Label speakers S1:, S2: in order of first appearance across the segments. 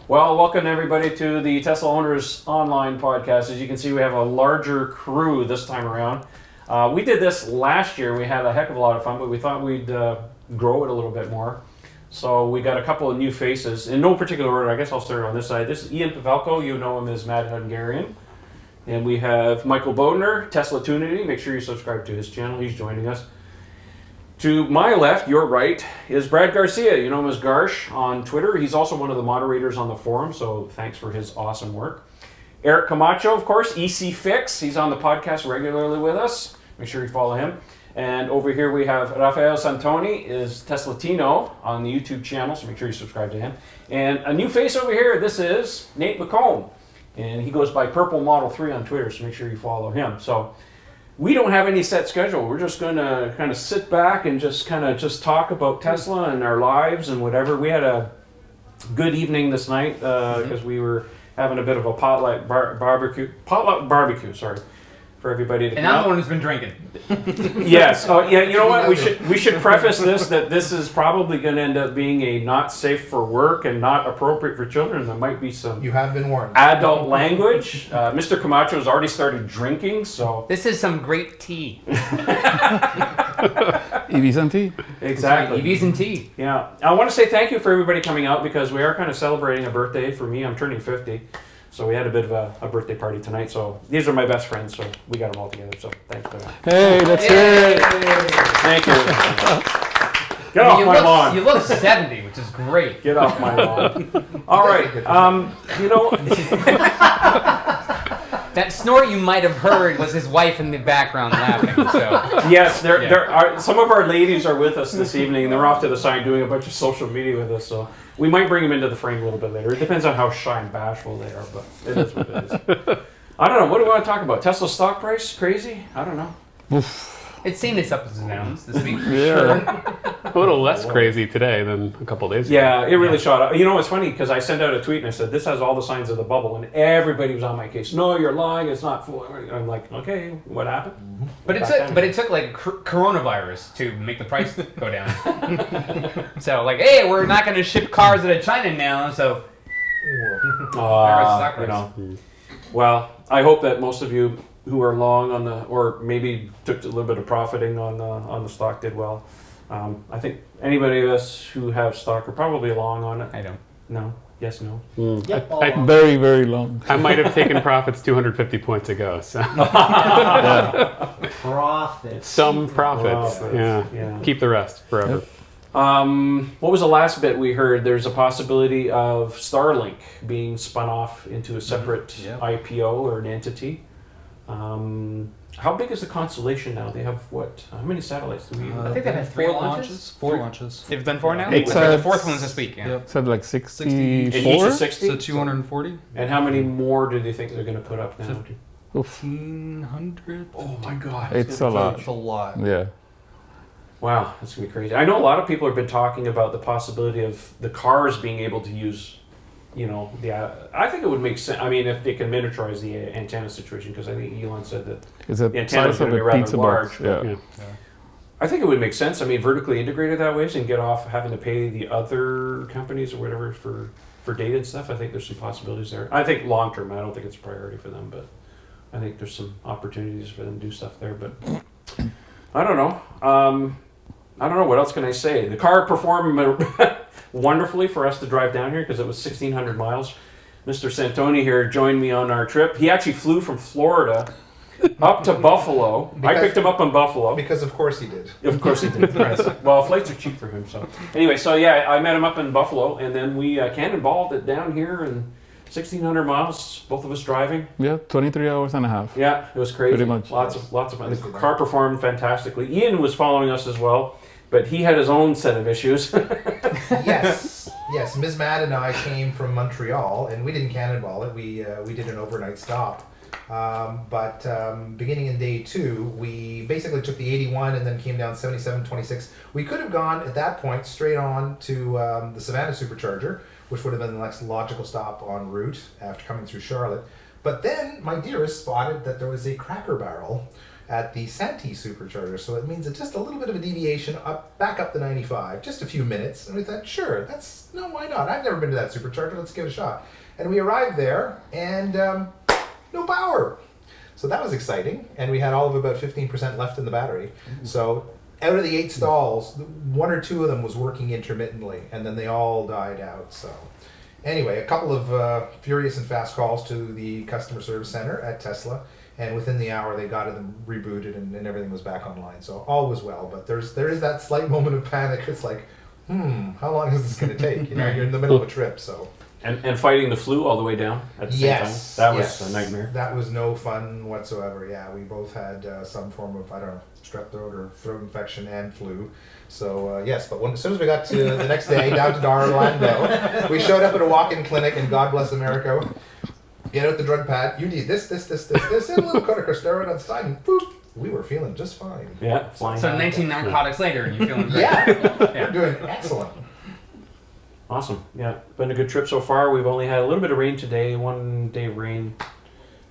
S1: Well, welcome everybody to the Tesla Owners Online Podcast. As you can see, we have a larger crew this time around. We did this last year. We had a heck of a lot of fun, but we thought we'd grow it a little bit more. So we got a couple of new faces. In no particular order, I guess I'll start on this side. This is Ian Pavelko. You know him as Mad Hungarian. And we have Michael Bodner, Tesla Tunity. Make sure you subscribe to his channel. He's joining us. To my left, your right, is Brad Garcia. You know him as Garsh on Twitter. He's also one of the moderators on the forum, so thanks for his awesome work. Eric Camacho, of course, EC Fix. He's on the podcast regularly with us. Make sure you follow him. And over here we have Rafael Santoni, is Teslatino on the YouTube channel, so make sure you subscribe to him. And a new face over here, this is Nate McComb. And he goes by Purple Model 3 on Twitter, so make sure you follow him. So we don't have any set schedule. We're just going to kind of sit back and just talk about Tesla and our lives and whatever. We had a good evening this night because we were having a bit of a potluck barbecue, for everybody to come
S2: And I'm
S1: out.
S2: the one who's been drinking.
S1: Yes. Oh, yeah. You know what? We should preface this that this is probably going to end up being a not safe for work and not appropriate for children. There might be some.
S3: You have been warned.
S1: Adult language. Mr. Camacho has already started drinking, so.
S2: This is some great tea.
S4: EVs and tea.
S1: Exactly.
S2: EVs and tea.
S1: Yeah. I want to say thank you for everybody coming out because we are kind of celebrating a birthday. For me, I'm turning 50. So we had a bit of a birthday party tonight. So these are my best friends. So we got them all together. So thanks for that.
S4: Hey, that's it.
S1: Thank you. Get off my lawn.
S2: You look 70, which is great.
S1: Get off my lawn. All right. You know.
S2: That snort you might have heard was his wife in the background laughing. So
S1: Yes, there are some of our ladies are with us this evening. They're off to the side doing a bunch of social media with us. So we might bring them into the frame a little bit later. It depends on how shy and bashful they are, but it is what it is. I don't know. What do we want to talk about? Tesla stock price? Crazy? I don't know.
S2: it's seen its ups and downs this week.
S5: Yeah. A little less crazy today than a couple days ago.
S1: Yeah, it really shot up. You know, it's funny because I sent out a tweet and I said, this has all the signs of the bubble. And everybody was on my case. No, you're lying. It's not full. I'm like, okay, what happened?
S2: But it took like coronavirus to make the price go down. So like, hey, we're not going to ship cars out of China now. So
S1: you know. Well, I hope that most of you who are long on the, or maybe took a little bit of profiting on the stock did well. I think anybody of us who have stock are probably long on it.
S2: I don't.
S1: No? Yes, no?
S4: Yep, very, very long.
S5: I might have taken profits 250 points ago. So.
S6: Profits.
S5: Some profits.
S1: Yeah.
S5: Keep the rest forever.
S4: Yep.
S1: What was the last bit we heard? There's a possibility of Starlink being spun off into a separate IPO or an entity. How big is the constellation now? They have what? How many satellites do we have?
S2: I think they've had 3 launches.
S6: 4 launches.
S2: They've done 4 now?
S4: It's
S2: the 4th one's this week. Yeah.
S6: Yep.
S4: Said like
S6: 60.
S1: And each
S4: 64?
S1: is 60?
S6: So 240?
S1: And how many more do they think they're going to put up now?
S6: 1,500?
S1: Oh my God.
S4: It's a lot.
S6: It's a lot.
S4: Yeah.
S1: Wow, that's going to be crazy. I know a lot of people have been talking about the possibility of the cars being able to use, you know, I think it would make sense. I mean, if they can miniaturize the antenna situation, because I think Elon said that
S4: It's a
S1: the antenna is
S4: size
S1: going
S4: of
S1: to be
S4: a
S1: rather
S4: pizza
S1: large.
S4: box.
S1: but
S4: Yeah.
S1: I think it would make sense. I mean, vertically integrated that way, so you can get off having to pay the other companies or whatever for data and stuff. I think there's some possibilities there. I think long term, I don't think it's a priority for them, but I think there's some opportunities for them to do stuff there. But I don't know. I don't know. What else can I say? The car performed wonderfully for us to drive down here because it was 1,600 miles. Mr. Santoni here joined me on our trip. He actually flew from Florida up to Buffalo. I picked him up in Buffalo.
S3: Because of course he did.
S1: Of course he did. Yes. Well, flights are cheap for him. So anyway, I met him up in Buffalo, and then we cannonballed it down here, and 1,600 miles, both of us driving.
S4: Yeah, 23 hours and a half.
S1: Yeah, it was crazy.
S4: Pretty much.
S1: Lots of fun. The car performed fantastically. Ian was following us as well, but he had his own set of issues.
S3: Yes. Ms. Matt and I came from Montreal, and we didn't cannonball it. We did an overnight stop. But beginning in day 2, we basically took the 81 and then came down 77.26. We could have gone at that point straight on to the Savannah Supercharger, which would have been the next logical stop en route after coming through Charlotte. But then my dearest spotted that there was a Cracker Barrel at the Santee supercharger. So it means just a little bit of a deviation back up the 95, just a few minutes. And we thought, sure, why not? I've never been to that supercharger. Let's give it a shot. And we arrived there, and no power. So that was exciting. And we had all of about 15% left in the battery. So out of the 8 stalls, 1 or 2 of them was working intermittently, and then they all died out. So anyway, a couple of furious and fast calls to the customer service center at Tesla, and within the hour they got them rebooted and everything was back online. So all was well, but there is that slight moment of panic. It's like, how long is this going to take? You know, you're in the middle of a trip, so.
S1: And fighting the flu all the way down at the same time. That was a nightmare.
S3: That was no fun whatsoever. Yeah, we both had some form of, strep throat or throat infection and flu. So yes, but as soon as we got to the next day down to Orlando, we showed up at a walk-in clinic, and God bless America. Get out the drug pad. You need this, and a little corticosteroid on the side, and boop, we were feeling just fine.
S1: Yeah, flying.
S2: So 19 narcotics later, and you're feeling great.
S3: Yeah, we're doing excellent.
S1: Awesome. Yeah, been a good trip so far. We've only had a little bit of rain today. 1 day of rain.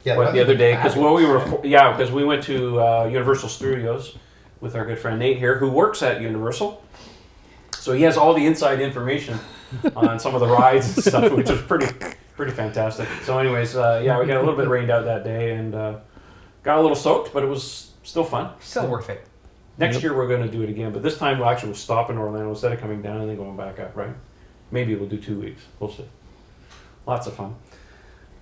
S3: Yeah,
S1: the other day, because we went to Universal Studios with our good friend Nate here, who works at Universal. So he has all the inside information on some of the rides and stuff, which is pretty fantastic. So anyways, we got a little bit rained out that day and got a little soaked, but it was still fun.
S2: Still worth it.
S1: Next year we're going to do it again, but this time we'll stop in Orlando instead of coming down and then going back up, right? Maybe we'll do 2 weeks. We'll see. Lots of fun.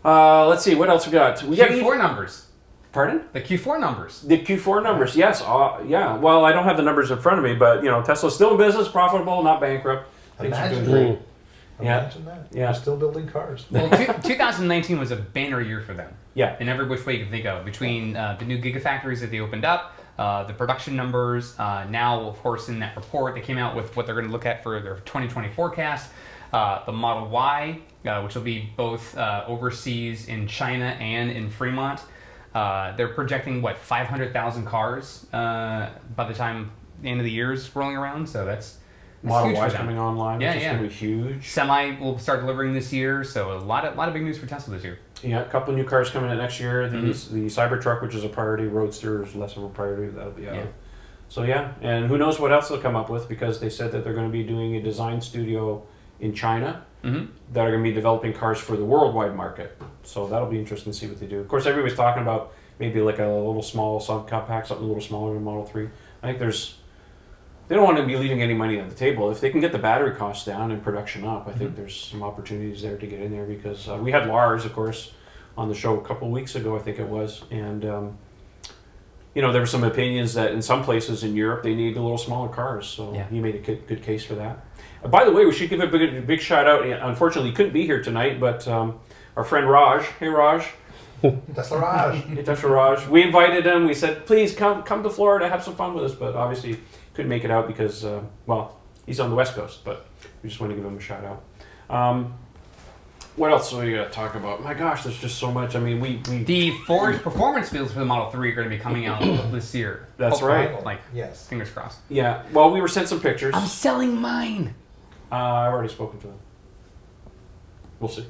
S1: Let's see, what else we got? We got
S2: Q4 numbers.
S1: Pardon?
S2: The Q4 numbers.
S1: The Q4 numbers, yes. Yeah. Well, I don't have the numbers in front of me, but Tesla's still in business, profitable, not bankrupt. Things are doing great.
S3: Imagine that.
S1: Yeah.
S3: We're still building cars.
S2: Well, 2019 was a banner year for them.
S1: Yeah.
S2: In every which way you can think of. Between the new gigafactories that they opened up, the production numbers, now, of course, in that report, they came out with what they're going to look at for their 2020 forecast. The Model Y, which will be both overseas in China and in Fremont. They're projecting, 500,000 cars by the time the end of the year is rolling around. So that's
S1: Model
S2: huge
S1: Y
S2: for them.
S1: coming online, which is going to be huge.
S2: Semi will start delivering this year, so a lot of big news for Tesla this year.
S1: Yeah, a couple of new cars coming in next year. The Cybertruck, which is a priority, Roadster is less of a priority. That'll be out. Yeah. So yeah, and who knows what else they'll come up with, because they said that they're going to be doing a design studio in China that are going to be developing cars for the worldwide market. So that'll be interesting to see what they do. Of course, everybody's talking about maybe like a little small subcompact, something a little smaller than Model 3. I think they don't want to be leaving any money on the table. If they can get the battery costs down and production up, I think there's some opportunities there to get in there, because we had Lars, of course, on the show a couple of weeks ago, I think it was, and there were some opinions that in some places in Europe they need a little smaller cars, so he made a good case for that. By the way, we should give a big shout out. Unfortunately, he couldn't be here tonight, but our friend Raj. Hey, Raj.
S3: Tesla Raj.
S1: Hey, Tesla Raj. We invited him. We said, please come to Florida, have some fun with us. But obviously, couldn't make it out because, he's on the West Coast. But we just want to give him a shout out. What else do we got to talk about? My gosh, there's just so much. I mean,
S2: the Forge performance fields for the Model 3 are going to be coming out this year.
S1: That's
S2: hopefully.
S1: right.
S3: Yes.
S2: Fingers crossed.
S1: Yeah. Well, we were sent some pictures.
S2: I'm selling mine.
S1: I've already spoken to them. We'll see.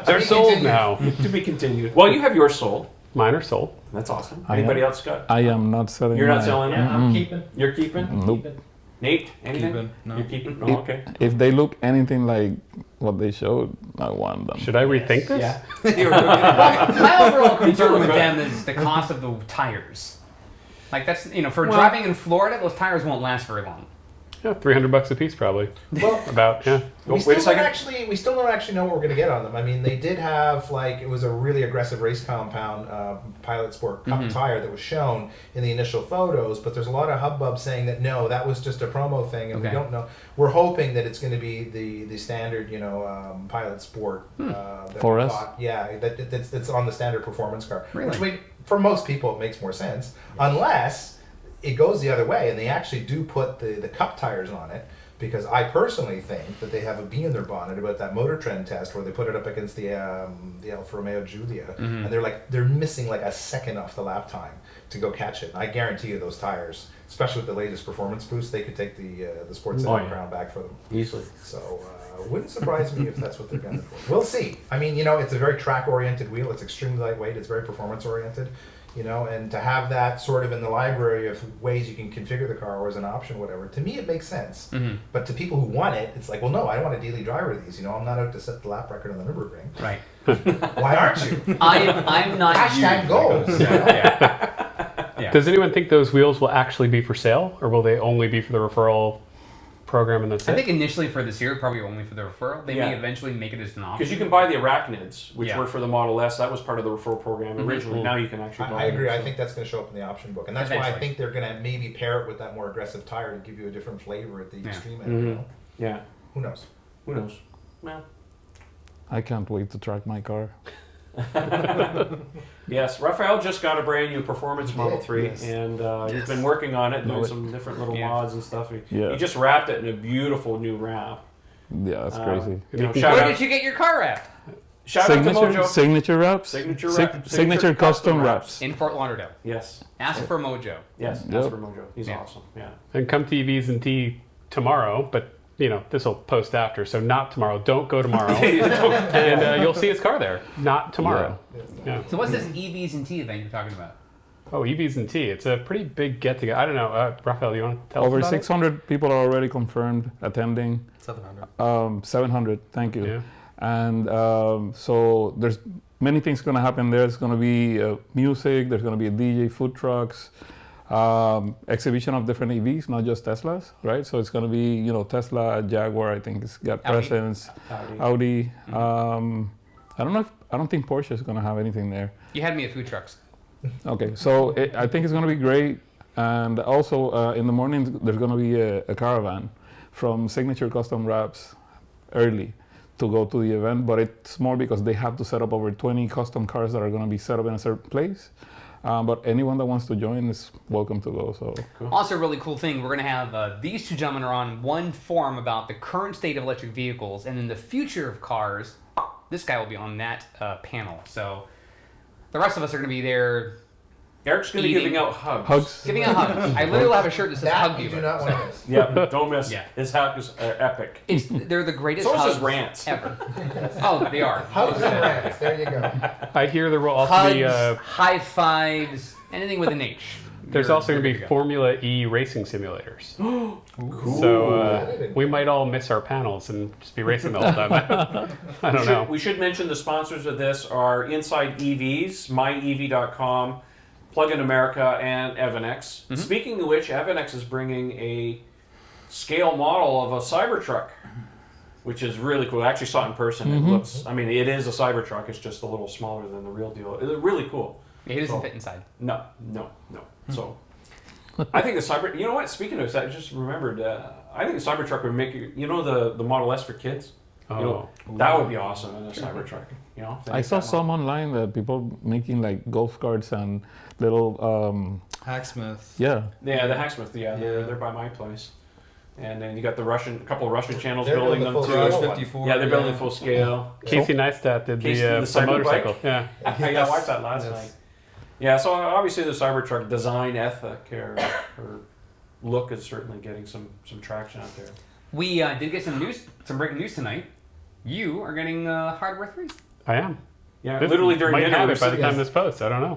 S5: They're sold now.
S1: To be continued. Well, you have yours sold.
S5: Mine are sold.
S1: That's awesome. Anybody else got?
S4: I am not selling.
S1: You're not
S4: mine.
S1: selling?
S6: Yeah, I'm keeping.
S1: You're keeping?
S4: Nope.
S1: Nate, anything?
S6: Keeping. No.
S1: You're keeping? Oh, okay.
S4: If they look anything like what they showed, I want them.
S5: Should I rethink this?
S1: Yeah.
S2: My overall concern with them is the cost of the tires. Like that's for driving in Florida, those tires won't last very long.
S5: Yeah, $300 a piece probably.
S3: Well,
S5: About, yeah.
S1: Oh, wait a second.
S3: We still don't actually know what we're going to get on them. I mean, they did have it was a really aggressive race compound Pilot Sport Cup tire that was shown in the initial photos, but there's a lot of hubbub saying that no, that was just a promo thing, and we don't know. We're hoping that it's going to be the standard, Pilot Sport.
S4: For us?
S3: That's on the standard performance car.
S2: Really?
S3: Which for most people it makes more sense, unless it goes the other way, and they actually do put the cup tires on it, because I personally think that they have a bee in their bonnet about that Motor Trend test where they put it up against the Alfa Romeo Giulia, and they're missing like a second off the lap time to go catch it. And I guarantee you those tires, especially with the latest performance boost, they could take the Sports Center crown back for them
S1: Easily.
S3: So wouldn't surprise me if that's what they're going for. We'll see. I mean, it's a very track-oriented wheel. It's extremely lightweight. It's very performance-oriented. You know, and to have that sort of in the library of ways you can configure the car or as an option, whatever, to me it makes sense.
S2: Mm-hmm.
S3: But to people who want it, it's like, well, no, I don't want a daily driver of these. You know, I'm not out to set the lap record on the Nürburgring.
S2: Right.
S3: Why aren't you?
S2: I'm not
S3: Hashtag
S2: you.
S3: goals. You know?
S2: Yeah.
S5: Does anyone think those wheels will actually be for sale, or will they only be for the referral program and that's
S2: I
S5: it?
S2: think initially for this year, probably only for the referral. They may
S1: Yeah.
S2: eventually make it as an option.
S1: Because you can buy the arachnids, which
S2: Yeah.
S1: were for the Model S. That was part of the referral program originally.
S5: Mhm.
S1: Now you can actually buy
S3: I agree.
S1: them,
S3: I
S1: so.
S3: think that's going to show up in the option book, and that's why I
S2: Eventually.
S3: think they're going to maybe pair it with that more aggressive tire to give you a different flavor at the
S2: Yeah.
S3: extreme end. You know?
S1: Yeah.
S3: Who knows?
S1: Who knows? Well,
S4: I can't wait to track my car.
S1: yes. Rafael just got a brand new Performance
S3: He
S1: Model
S3: did,
S1: 3,
S3: yes.
S1: and he's been working on it, doing
S4: No,
S1: some different little
S2: Yeah.
S1: mods and stuff.
S4: Yeah.
S1: He just wrapped it in a beautiful new wrap.
S4: Yeah, that's crazy.
S1: You know,
S5: Where
S1: shout
S2: Where
S1: out,
S2: did you get your car wrapped?
S1: shout out to Mojo.
S4: Signature wraps.
S1: Signature
S4: custom wraps.
S2: In Fort Lauderdale.
S1: Yes.
S2: Ask for Mojo.
S1: Yes.
S4: Yep.
S1: That's for Mojo. He's
S2: Yeah.
S1: awesome. Yeah.
S5: And come to EVs and T tomorrow, but this will post after, so not tomorrow. Don't go tomorrow, and you'll see his car there. Not tomorrow. Yeah.
S2: So what's this EVs and T event you're talking about?
S5: Oh, EVs and T. It's a pretty big get together. I don't know, Rafael, you want to tell
S4: Over
S5: us about
S4: 600 people are already confirmed attending.
S6: 700.
S4: 700, thank you.
S5: Yeah.
S4: And so there's many things going to happen there. There's going to be music, there's going to be a DJ, food trucks, exhibition of different EVs, not just Teslas, right? So it's going to be, Tesla, Jaguar, I think it's got
S2: Audi.
S4: presence,
S1: Howdy.
S4: Audi. I don't think Porsche is going to have anything there.
S2: You had me at food trucks.
S4: Okay, so I think it's going to be great. And also in the morning, there's going to be a caravan from Signature Custom Wraps early to go to the event, but it's more because they have to set up over 20 custom cars that are going to be set up in a certain place. But anyone that wants to join is welcome to go. So
S2: Also, a really cool thing, we're going to have these two gentlemen are on one forum about the current state of electric vehicles and then the future of cars. This guy will be on that panel. So the rest of us are going to be there
S1: Eric's going to be
S2: Eating.
S1: giving out hugs.
S4: hugs.
S2: giving a hug. I literally will have a shirt that says
S3: That
S2: hug
S3: you
S2: you.
S3: do not want to miss.
S1: Yeah, don't miss.
S2: Yeah.
S1: His hugs are epic.
S2: They're the greatest
S1: So is
S2: hugs
S1: his rants.
S2: ever. Oh, they are.
S3: Hugs and rants. There you go.
S5: I hear there will also
S2: Hugs,
S5: be
S2: high fives, anything with an H.
S5: there's
S2: You're-
S5: also going to
S2: you're
S5: be
S2: good
S5: Formula E racing simulators.
S1: Cool.
S5: So we might all miss our panels and just be racing the whole time. I don't know.
S1: We should mention the sponsors of this are Inside EVs, myev.com, Plug-in America, and Evanex. Speaking of which, Evanex is bringing a scale model of a Cybertruck, which is really cool. I actually saw it in person. It looks, it is a Cybertruck. It's just a little smaller than the real deal. It's really cool.
S2: Yeah, he doesn't fit inside.
S1: No. So, I think the you know what? Speaking of that, I just remembered, I think the Cybertruck would make, the Model S for kids? That would be awesome in a Cybertruck.
S4: I saw some online that people making like golf carts and little
S6: Hacksmith.
S4: yeah.
S1: Yeah, the Hacksmith,
S6: Yeah.
S1: they're by my place. And then you got a couple of Russian channels
S3: They're
S1: building
S3: building
S1: them
S3: the
S1: too.
S3: full
S6: Garage
S3: scale.
S6: 54.
S1: Yeah, they're building full scale.
S5: Casey Neistat did
S1: Casey,
S5: the
S1: cyber
S5: motorcycle.
S1: bike?
S5: Yeah.
S1: I watched that last
S6: Yes.
S1: night. Yeah, so obviously the Cybertruck design ethic or look is certainly getting some traction out there.
S2: We did get some breaking news tonight. You are getting Hardware 3.
S5: I am.
S1: Yeah,
S5: This
S1: literally during
S5: might
S1: dinner.
S5: have
S1: we're
S5: it by the
S1: sitting-
S5: time this posts. I don't know.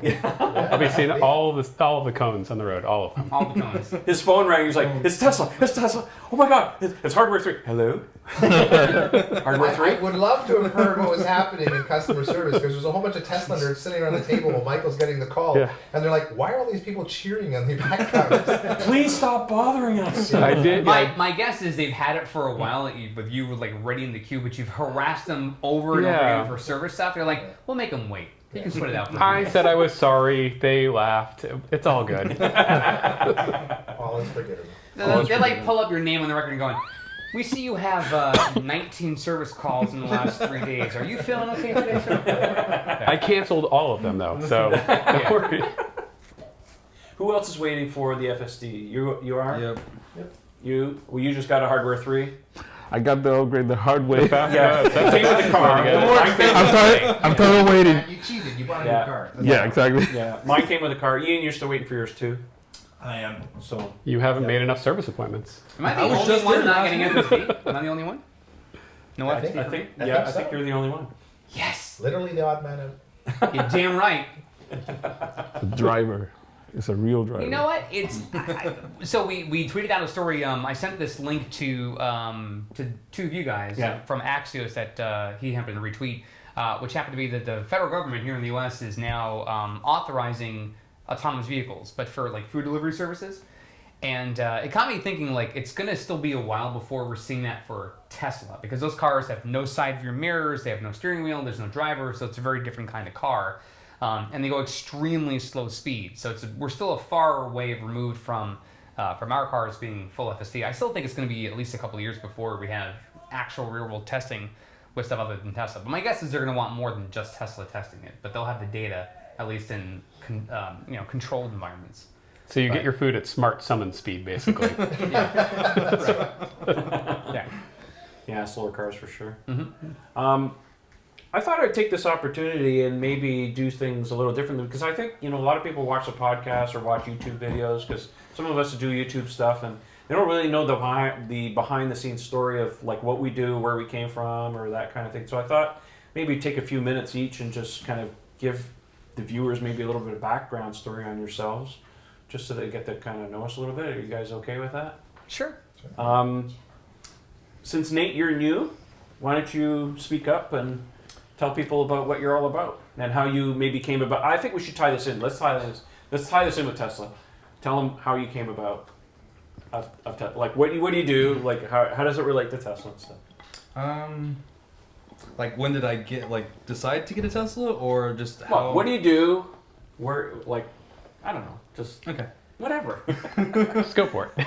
S5: I'll be seeing all of the cones on the road, all of them.
S2: All the cones.
S1: His phone rang. He's like, "It's Tesla! It's Tesla! Oh my God! It's Hardware 3. Hello, Hardware
S3: I
S1: 3.
S3: would love to have heard what was happening in customer service because there's a whole bunch of Tesla nerds sitting around the table while Michael's getting the call,
S5: Yeah.
S3: and they're like, "Why are all these people cheering on the background?"
S1: Please stop bothering us."
S5: I did.
S2: My guess is they've had it for a while with you like ready in the queue, but you've harassed them over and over
S5: Yeah.
S2: again for service stuff. They're like, we'll make them wait. You can put it out. For
S5: I
S2: them.
S5: said I was sorry. They laughed. It's all good.
S3: All is forgiven.
S2: They like pull up your name on the record and going, we see you have 19 service calls in the last 3 days. Are you feeling okay today, sir?
S5: I canceled all of them though, so don't worry.
S1: Who else is waiting for the FSD? You are?
S6: Yep.
S1: You just got a Hardware 3?
S4: I got the upgrade the hard way.
S1: Yeah, that came with the car.
S4: I'm tired of waiting.
S3: You cheated. You bought a
S1: Yeah.
S3: new car.
S4: Yeah, exactly.
S1: Yeah, mine came with a car. Ian, you're still waiting for yours too.
S3: I am.
S1: So
S5: You haven't made enough service appointments.
S2: Am I the
S6: I was
S2: only
S6: just
S2: one
S6: there
S2: not
S6: last
S2: getting FSD? Am I the only one? No FSD?
S1: I think
S3: I think
S1: you're the only one.
S2: Yes.
S3: Literally the odd man out.
S2: You're damn right.
S4: The driver is a real driver.
S2: You know what? It's so we tweeted out a story. I sent this link to two of you guys from Axios that he happened to retweet, which happened to be that the federal government here in the U.S. is now authorizing autonomous vehicles, but for like food delivery services. And it got me thinking, like, it's going to still be a while before we're seeing that for Tesla, because those cars have no side view mirrors, they have no steering wheel, there's no driver, so it's a very different kind of car. And they go extremely slow speed. So we're still a far way removed from our cars being full FSD. I still think it's going to be at least a couple of years before we have actual real-world testing with stuff other than Tesla. But my guess is they're going to want more than just Tesla testing it, but they'll have the data, at least in controlled environments.
S5: So you get your food at smart summon speed, basically.
S1: Yeah, slower cars for sure.
S2: Mm-hmm.
S1: I thought I'd take this opportunity and maybe do things a little differently, because I think a lot of people watch the podcast or watch YouTube videos, because some of us do YouTube stuff and they don't really know the behind the scenes story of like what we do, where we came from, or that kind of thing. So I thought maybe take a few minutes each and just kind of give the viewers maybe a little bit of background story on yourselves, just so they get to kind of know us a little bit. Are you guys okay with that?
S2: Sure.
S1: Since Nate, you're new, why don't you speak up and tell people about what you're all about and how you maybe came about. I think we should tie this in. Let's tie this in with Tesla. Tell them how you came about. Like what do you do? Like how does it relate to Tesla and stuff?
S6: Like when did I decide to get a Tesla, or just how?
S1: Well, what do you do? Where I don't know. Just
S6: Okay.
S1: Whatever.
S5: Just go for it.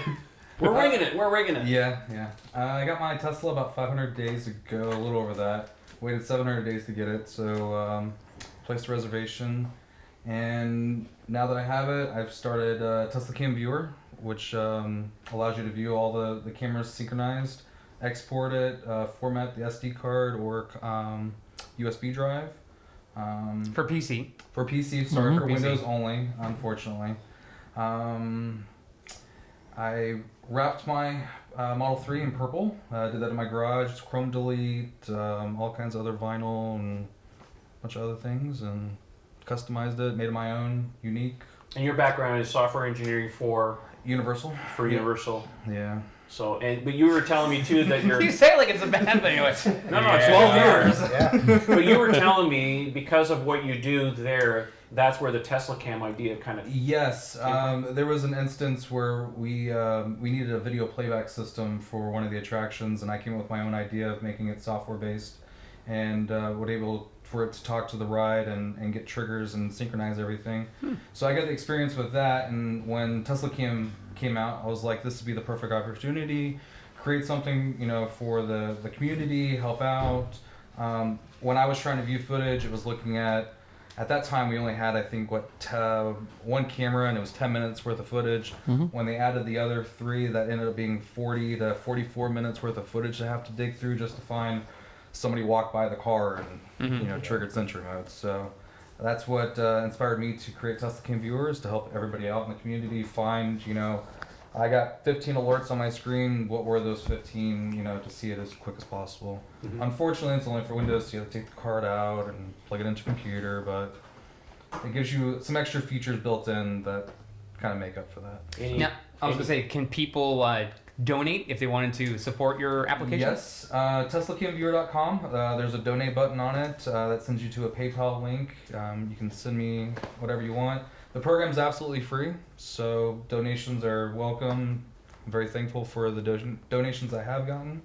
S1: We're winging it.
S6: Yeah. I got my Tesla about 500 days ago, a little over that. Waited 700 days to get it, so placed a reservation. And now that I have it, I've started Tesla Cam Viewer, which allows you to view all the cameras synchronized, export it, format the SD card or USB drive.
S2: For PC.
S6: For PC, sorry, for
S2: PC.
S6: Windows only, unfortunately. I wrapped my Model 3 in purple. Did that in my garage, chrome delete, all kinds of other vinyl and a bunch of other things, and customized it, made it my own, unique.
S1: And your background is software engineering for
S6: Universal.
S1: Universal.
S6: Yeah.
S1: So, but you were telling me too that you're
S2: You say it like it's a bad thing. Like,
S1: no, 12 years.
S3: Yeah.
S1: But you were telling me because of what you do there, that's where the Tesla Cam idea kind of.
S6: Yes, there was an instance where we needed a video playback system for one of the attractions, and I came up with my own idea of making it software based, and was able for it to talk to the ride and get triggers and synchronize everything. So I got the experience with that, and when Tesla Cam came out, I was like, this would be the perfect opportunity, create something for the community, help out. When I was trying to view footage, it was looking at that time we only had, I think, one camera, and it was 10 minutes worth of footage. When they added the other 3, that ended up being 40 to 44 minutes worth of footage to have to dig through just to find somebody walk by the car and triggered sentry mode. So that's what inspired me to create Tesla Cam Viewers, to help everybody out in the community find, I got 15 alerts on my screen. What were those 15, to see it as quick as possible. Unfortunately, it's only for Windows, so you have to take the card out and plug it into your computer, but it gives you some extra features built in that kind of make up for that.
S2: now, I was going to say, can people donate if they wanted to support your application?
S6: Yes, TeslaCamViewer.com. There's a donate button on it that sends you to a PayPal link. You can send me whatever you want. The program's absolutely free, so donations are welcome. I'm very thankful for the donations I have gotten.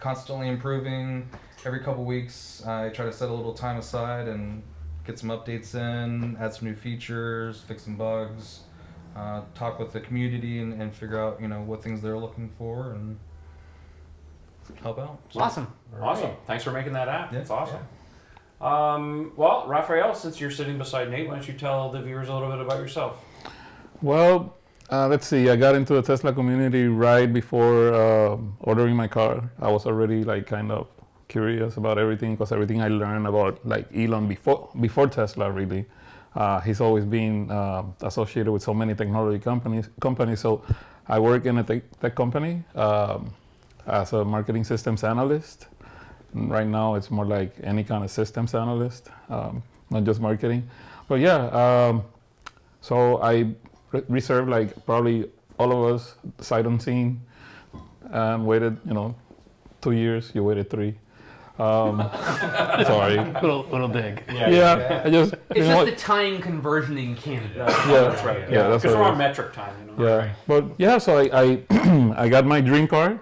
S6: Constantly improving. Every couple weeks, I try to set a little time aside and get some updates in, add some new features, fix some bugs. Talk with the community and figure out what things they're looking for and help out. So,
S2: Awesome.
S1: Awesome. Thanks for making that app.
S6: Yeah.
S1: That's awesome. Well, Rafael, since you're sitting beside Nate, why don't you tell the viewers a little bit about yourself?
S4: Well, let's see. I got into the Tesla community right before ordering my car. I was already kind of curious about everything, because everything I learned about Elon before Tesla really. He's always been associated with so many technology companies. So I work in a tech company as a marketing systems analyst. Right now, it's more like any kind of systems analyst, not just marketing. but yeah, so I reserved like probably all of us sight unseen, and waited 2 years. You waited 3. Sorry.
S5: Little dig.
S4: Yeah, I just
S2: It's just the time conversion in Canada.
S1: That's right.
S4: Yeah, that's
S1: Because
S4: what
S1: we're
S4: it
S1: on
S4: is.
S1: metric time.
S4: Yeah, but yeah, so I I got my dream car,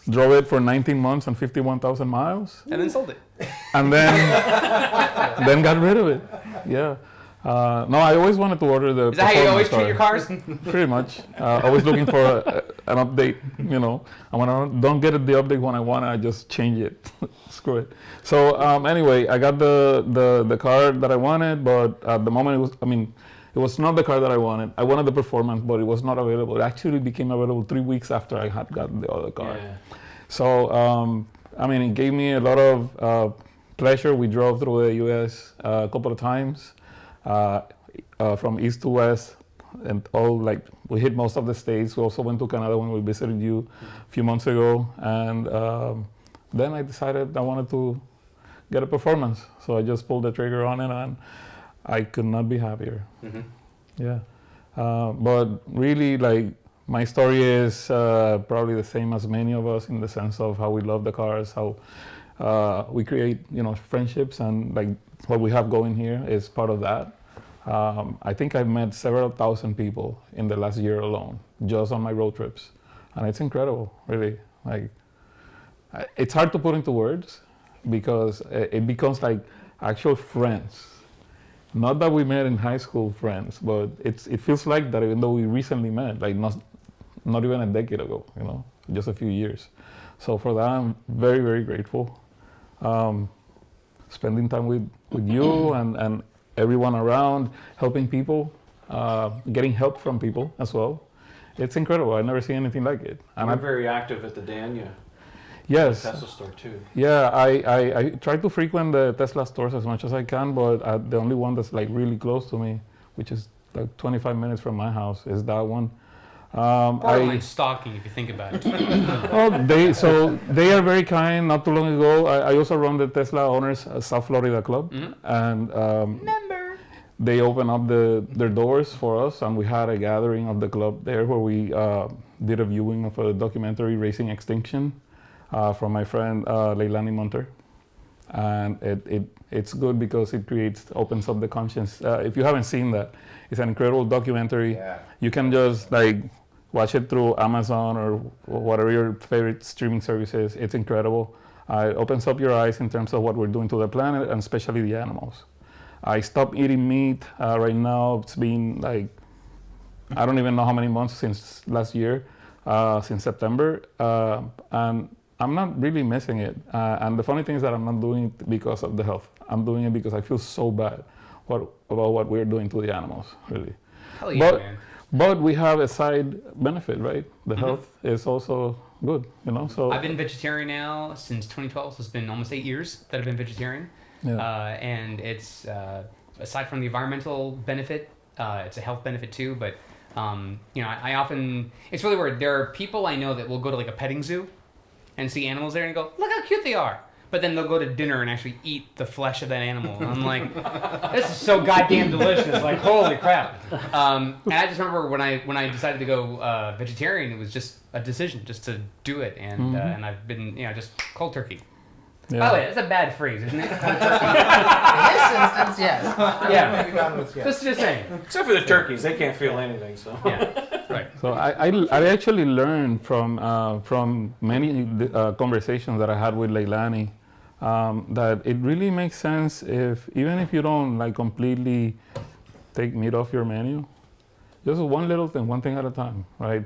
S4: drove it for 19 months and 51,000 miles,
S2: And then sold it.
S4: and then got rid of it. Yeah. No, I always wanted to order the.
S2: Is that how you always
S4: performance
S2: treat
S4: car.
S2: your cars?
S4: Pretty much. Always looking for an update, And when I don't get the update when I want, I just change it. Screw it. So anyway, I got the car that I wanted, but at the moment it was not the car that I wanted. I wanted the performance, but it was not available. It actually became available 3 weeks after I had gotten the other car.
S1: Yeah.
S4: So it gave me a lot of pleasure. We drove through the U.S. A couple of times. From east to west, and we hit most of the states. We also went to Canada when we visited you a few months ago, and then I decided I wanted to get a performance. So I just pulled the trigger on it, and I could not be happier.
S1: Mm-hmm.
S4: Yeah, but really, my story is probably the same as many of us in the sense of how we love the cars, how we create friendships, and what we have going here is part of that. I think I've met several thousand people in the last year alone, just on my road trips, and it's incredible, really. It's hard to put into words because it becomes like actual friends. Not that we met in high school friends, but it feels like that even though we recently met, not even a decade ago, just a few years. So for that, I'm very, very grateful. Spending time with you and everyone around, helping people, getting help from people as well. It's incredible. I've never seen anything like it.
S1: And I'm very active at the Dania
S4: Yes.
S1: Tesla store too.
S4: Yeah, I try to frequent the Tesla stores as much as I can, but the only one that's really close to me, which is 25 minutes from my house, is that one.
S2: Borderline stalking, if you think about it.
S4: They are very kind. Not too long ago, I also run the Tesla Owners South Florida Club, and they opened up their doors for us, and we had a gathering of the club there where we did a viewing of a documentary, Racing Extinction, from my friend Leilani Monter, and it's good because it opens up the conscience. If you haven't seen that, it's an incredible documentary.
S3: Yeah.
S4: You can just watch it through Amazon or whatever your favorite streaming service is. It's incredible. It opens up your eyes in terms of what we're doing to the planet and especially the animals. I stopped eating meat right now. It's been I don't even know how many months since last year, since September, and I'm not really missing it. And the funny thing is that I'm not doing it because of the health. I'm doing it because I feel so bad about what we're doing to the animals, really.
S2: Hell yeah, man.
S4: But we have a side benefit, right? The health is also good, So
S2: I've been vegetarian now since 2012, so it's been almost 8 years that I've been vegetarian.
S4: Yeah.
S2: And it's, aside from the environmental benefit, it's a health benefit too, but, I often, it's really weird. There are people I know that will go to a petting zoo and see animals there and go, look how cute they are. But then they'll go to dinner and actually eat the flesh of that animal. And I'm like, this is so goddamn delicious. Holy crap. And I just remember when I decided to go vegetarian, it was just a decision just to do it. And and I've been, just cold turkey.
S4: Yeah.
S2: By the way, that's a bad phrase, isn't it?
S3: In this instance, yes.
S2: Yeah.
S3: We've gone with yes.
S2: Just saying.
S1: Except for the turkeys, they can't feel anything. So
S2: Yeah. Right.
S4: So I actually learned from many conversations that I had with Leilani that it really makes sense even if you don't completely take meat off your menu, just one little thing, one thing at a time, right?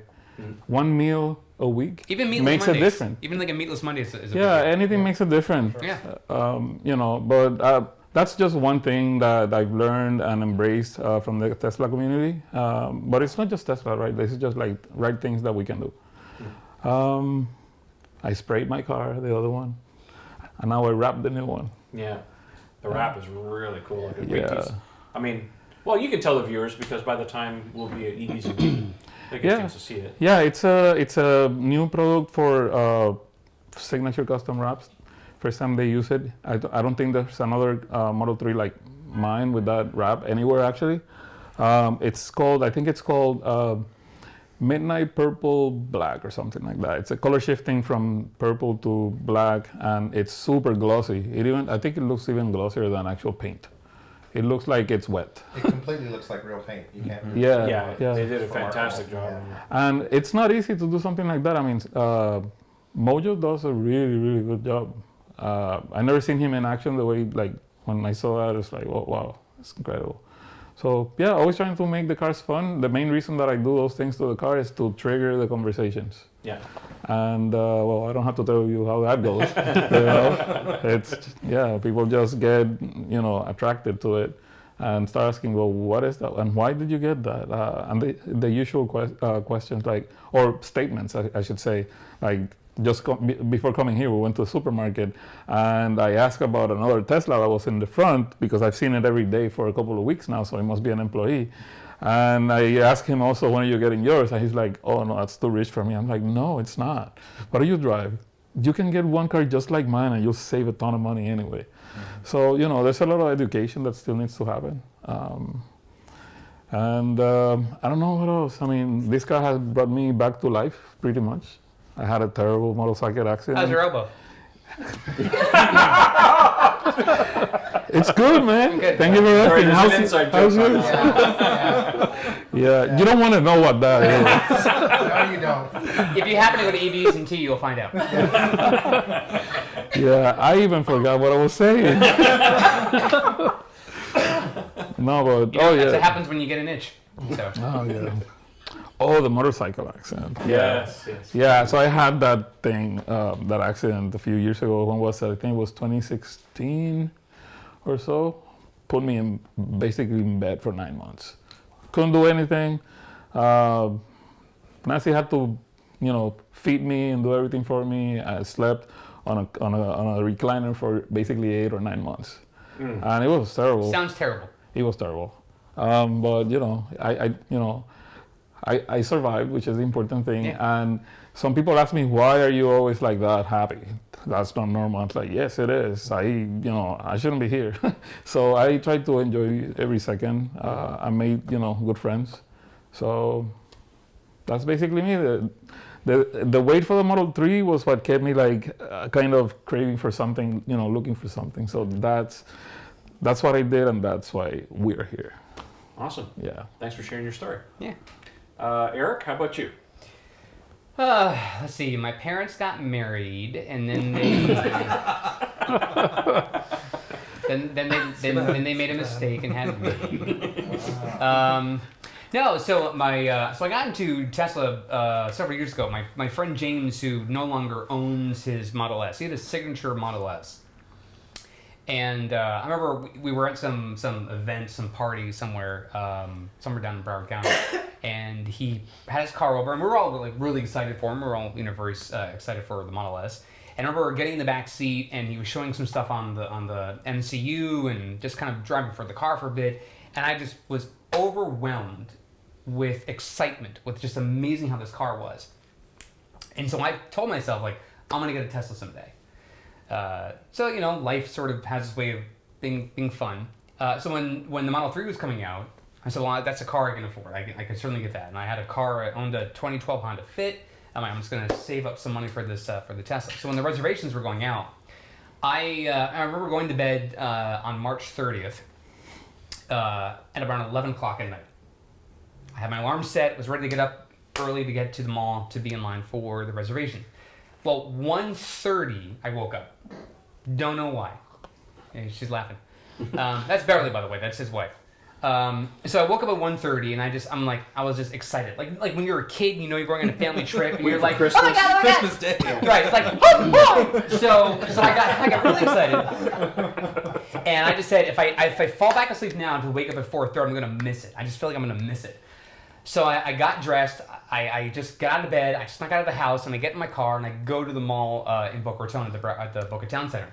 S4: One meal a week
S2: Even meatless
S4: makes
S2: Mondays.
S4: a difference.
S2: Even a meatless Monday is a big
S4: Yeah,
S2: deal.
S4: anything makes a difference.
S2: Yeah.
S4: But that's just one thing that I've learned and embraced from the Tesla community. But it's not just Tesla, right? This is just right things that we can do. I sprayed my car, the other one, and now I wrapped the new one.
S1: yeah, the wrap is really cool.
S4: Yeah.
S1: I mean, well, you can tell the viewers because by the time we'll be at EDC, they get a chance to see it.
S4: Yeah, it's a new product for signature custom wraps. First time they use it. I don't think there's another Model 3 like mine with that wrap anywhere actually. I think it's called Midnight Purple Black or something like that. It's a color shifting from purple to black, and it's super glossy. I think it looks even glossier than actual paint. It looks like it's wet.
S3: It completely looks like real paint. You can't.
S4: Yeah.
S1: They did a fantastic job.
S4: And it's not easy to do something like that. I mean, Mojo does a really, really good job. I never seen him in action the way, like, when I saw that, it's like, oh, wow, it's incredible. So, yeah, always trying to make the cars fun. The main reason that I do those things to the car is to trigger the conversations.
S1: Yeah.
S4: And, well, I don't have to tell you how that goes. People just get, attracted to it and start asking, well, what is that? And why did you get that? And the usual questions, like, or statements, I should say, like, before coming here, we went to a supermarket and I asked about another Tesla that was in the front because I've seen it every day for a couple of weeks now, so he must be an employee. And I asked him also, when are you getting yours? And he's like, oh no, that's too rich for me. I'm like, no, it's not. What do you drive? You can get one car just like mine and you'll save a ton of money anyway. So, there's a lot of education that still needs to happen. And I don't know what else. I mean, this car has brought me back to life pretty much. I had a terrible motorcycle accident.
S2: How's your elbow?
S4: It's good, man.
S2: Good.
S4: Thank you for
S1: Sorry,
S4: asking.
S1: there's an inside
S4: How's
S1: joke on
S4: yours?
S1: that.
S4: Yeah, you don't want to know what that is.
S3: No, you don't.
S2: If you happen to go to EVs and T, you'll find out.
S4: Yeah, I even forgot what I was saying. No, but
S2: That's what happens when you get an itch. So.
S4: Oh yeah. Oh, the motorcycle accident.
S1: Yes.
S4: Yeah, so I had that thing, that accident a few years ago. When was it? I think it was 2016 or so. Put me basically in bed for 9 months. Couldn't do anything. Nancy had to, feed me and do everything for me. I slept on a recliner for basically 8 or 9 months, and it was terrible.
S2: Sounds terrible.
S4: It was terrible. But I survived, which is the important thing.
S2: Yeah.
S4: And some people ask me, why are you always like that happy? That's not normal. It's like, yes, it is. I shouldn't be here. So I try to enjoy every second. I made, good friends. So that's basically me. The wait for the Model 3 was what kept me kind of craving for something, looking for something. So that's what I did, and that's why we're here.
S1: Awesome.
S4: Yeah.
S1: Thanks for sharing your story.
S2: Yeah.
S1: Eric, how about you?
S2: Let's see. My parents got married, and then they then they made a mistake and had me. No, so I got into Tesla several years ago. My friend James, who no longer owns his Model S, he had a signature Model S. And I remember we were at some event, some party somewhere down in Broward County, and he had his car over, and we were all really excited for him. We were all very excited for the Model S. And I remember getting in the back seat, and he was showing some stuff on the MCU and just kind of driving for the car for a bit, and I just was overwhelmed with excitement, with just amazing how this car was. And so I told myself, I'm gonna get a Tesla someday. So life sort of has its way of being fun. So when the Model 3 was coming out, I said, well, that's a car I can afford. I could certainly get that. And I had a car. I owned a 2012 Honda Fit. I'm just going to save up some money for this for the Tesla. So when the reservations were going out, I remember going to bed on March 30th at around 11 o'clock at night. I had my alarm set. Was ready to get up early to get to the mall to be in line for the reservation. Well, 1:30, I woke up. Don't know why. Yeah, she's laughing. That's Beverly, by the way. That's his wife. So I woke up at 1:30, and I was just excited. Like when you're a kid, you're going on a family trip, and you're like,
S1: Christmas.
S2: oh my God,
S6: Christmas Day.
S2: Right, it's like, oh. So I got really excited. And I just said, if I fall back asleep now to wake up at 4:30, I'm going to miss it. I just feel like I'm going to miss it. So I got dressed, I just got out of bed, I snuck out of the house, and I get in my car, and I go to the mall in Boca Raton at the Boca Town Center.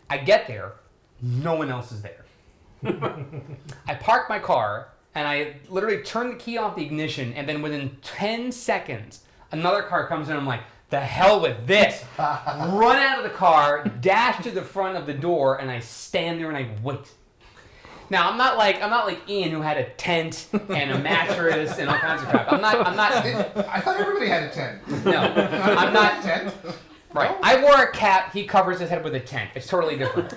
S2: I get there, no one else is there. I park my car, and I literally turn the key off the ignition, and then within 10 seconds, another car comes in, and I'm like, the hell with this. Run out of the car, dash to the front of the door, and I stand there and I wait. Now I'm not like Ian who had a tent and a mattress and all kinds of crap. I'm not.
S3: I thought everybody had a tent.
S2: No, I'm not.
S3: Tent.
S2: Right. I wore a cap. He covers his head with a tent. It's totally different.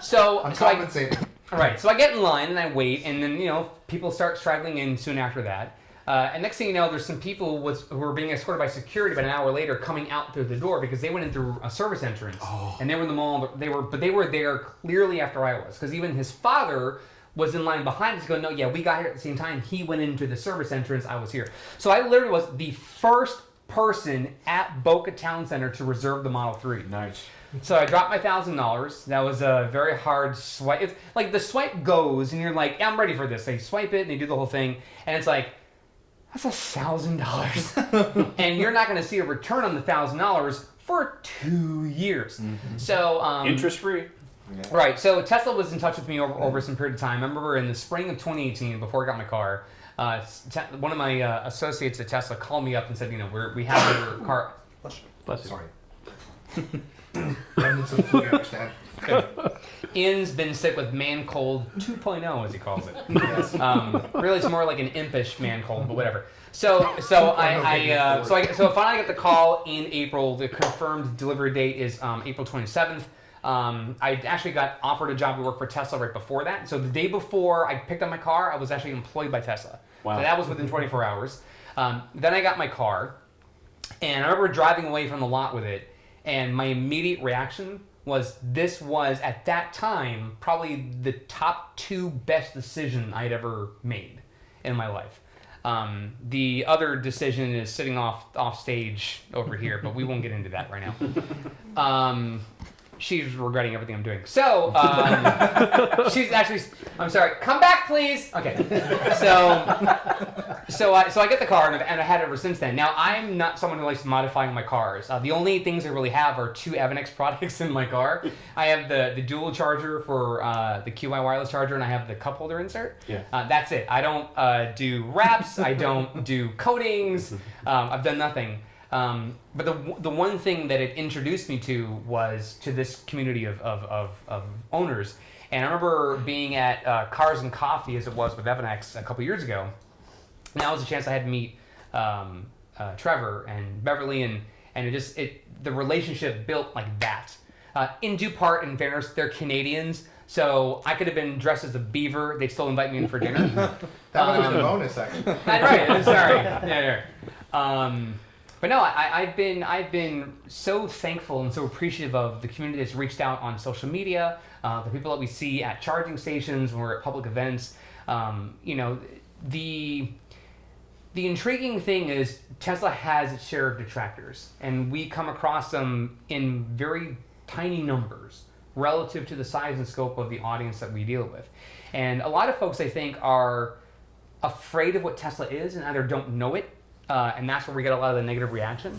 S2: So
S3: I'm
S2: so I,
S3: compensating.
S2: right. So I get in line and I wait, and then people start straggling in soon after that. And next thing you know, there's some people who were being escorted by security about an hour later coming out through the door because they went in through a service entrance. And they were in the mall. They were there clearly after I was, because even his father was in line behind us going, no, yeah, we got here at the same time. He went into the service entrance. I was here. So I literally was the first person at Boca Town Center to reserve the Model 3.
S1: Nice.
S2: So I dropped my $1,000. That was a very hard swipe. It's like the swipe goes and you're like, yeah, I'm ready for this. They swipe it and they do the whole thing. And it's like, that's $1,000. And you're not going to see a return on the $1,000 for 2 years. Mm-hmm. So
S1: interest free.
S3: Yeah.
S2: Right. So Tesla was in touch with me over some period of time. I remember in the spring of 2018, before I got my car, one of my associates at Tesla called me up and said, we have your car.
S5: Bless you.
S3: Sorry. Remnants of food, you understand.
S2: Ian's been sick with man cold 2.0, as he calls it.
S3: Yes.
S2: Really, it's more like an impish man cold, but whatever. So I finally get the call in April. The confirmed delivery date is April 27th. I actually got offered a job to work for Tesla right before that. So the day before I picked up my car, I was actually employed by Tesla.
S1: Wow.
S2: So that was within 24 hours. Then I got my car, and I remember driving away from the lot with it, and my immediate reaction was this was, at that time, probably the top 2 best decision I'd ever made in my life. The other decision is sitting off stage over here, but we won't get into that right now. She's regretting everything I'm doing. So, she's actually, I'm sorry, come back, please. Okay. So I get the car, and I had it ever since then. Now, I'm not someone who likes modifying my cars. The only things I really have are 2 Avenex products in my car. I have the dual charger for the QI wireless charger, and I have the cup holder insert.
S1: Yeah.
S2: That's it. I don't do wraps. I don't do coatings. I've done nothing. But the one thing that it introduced me to was to this community of owners. And I remember being at Cars and Coffee, as it was with Evanex a couple years ago. And that was a chance I had to meet Trevor and Beverly, and the relationship built like that. In due part, in fairness, they're Canadians, so I could have been dressed as a beaver. They'd still invite me in for dinner.
S3: That would have been a bonus, actually.
S2: Right. I'm sorry. Yeah. But no, I've been so thankful and so appreciative of the community that's reached out on social media, the people that we see at charging stations when we're at public events. The intriguing thing is Tesla has its share of detractors, and we come across them in very tiny numbers relative to the size and scope of the audience that we deal with. And a lot of folks, I think, are afraid of what Tesla is and either don't know it, and that's where we get a lot of the negative reaction.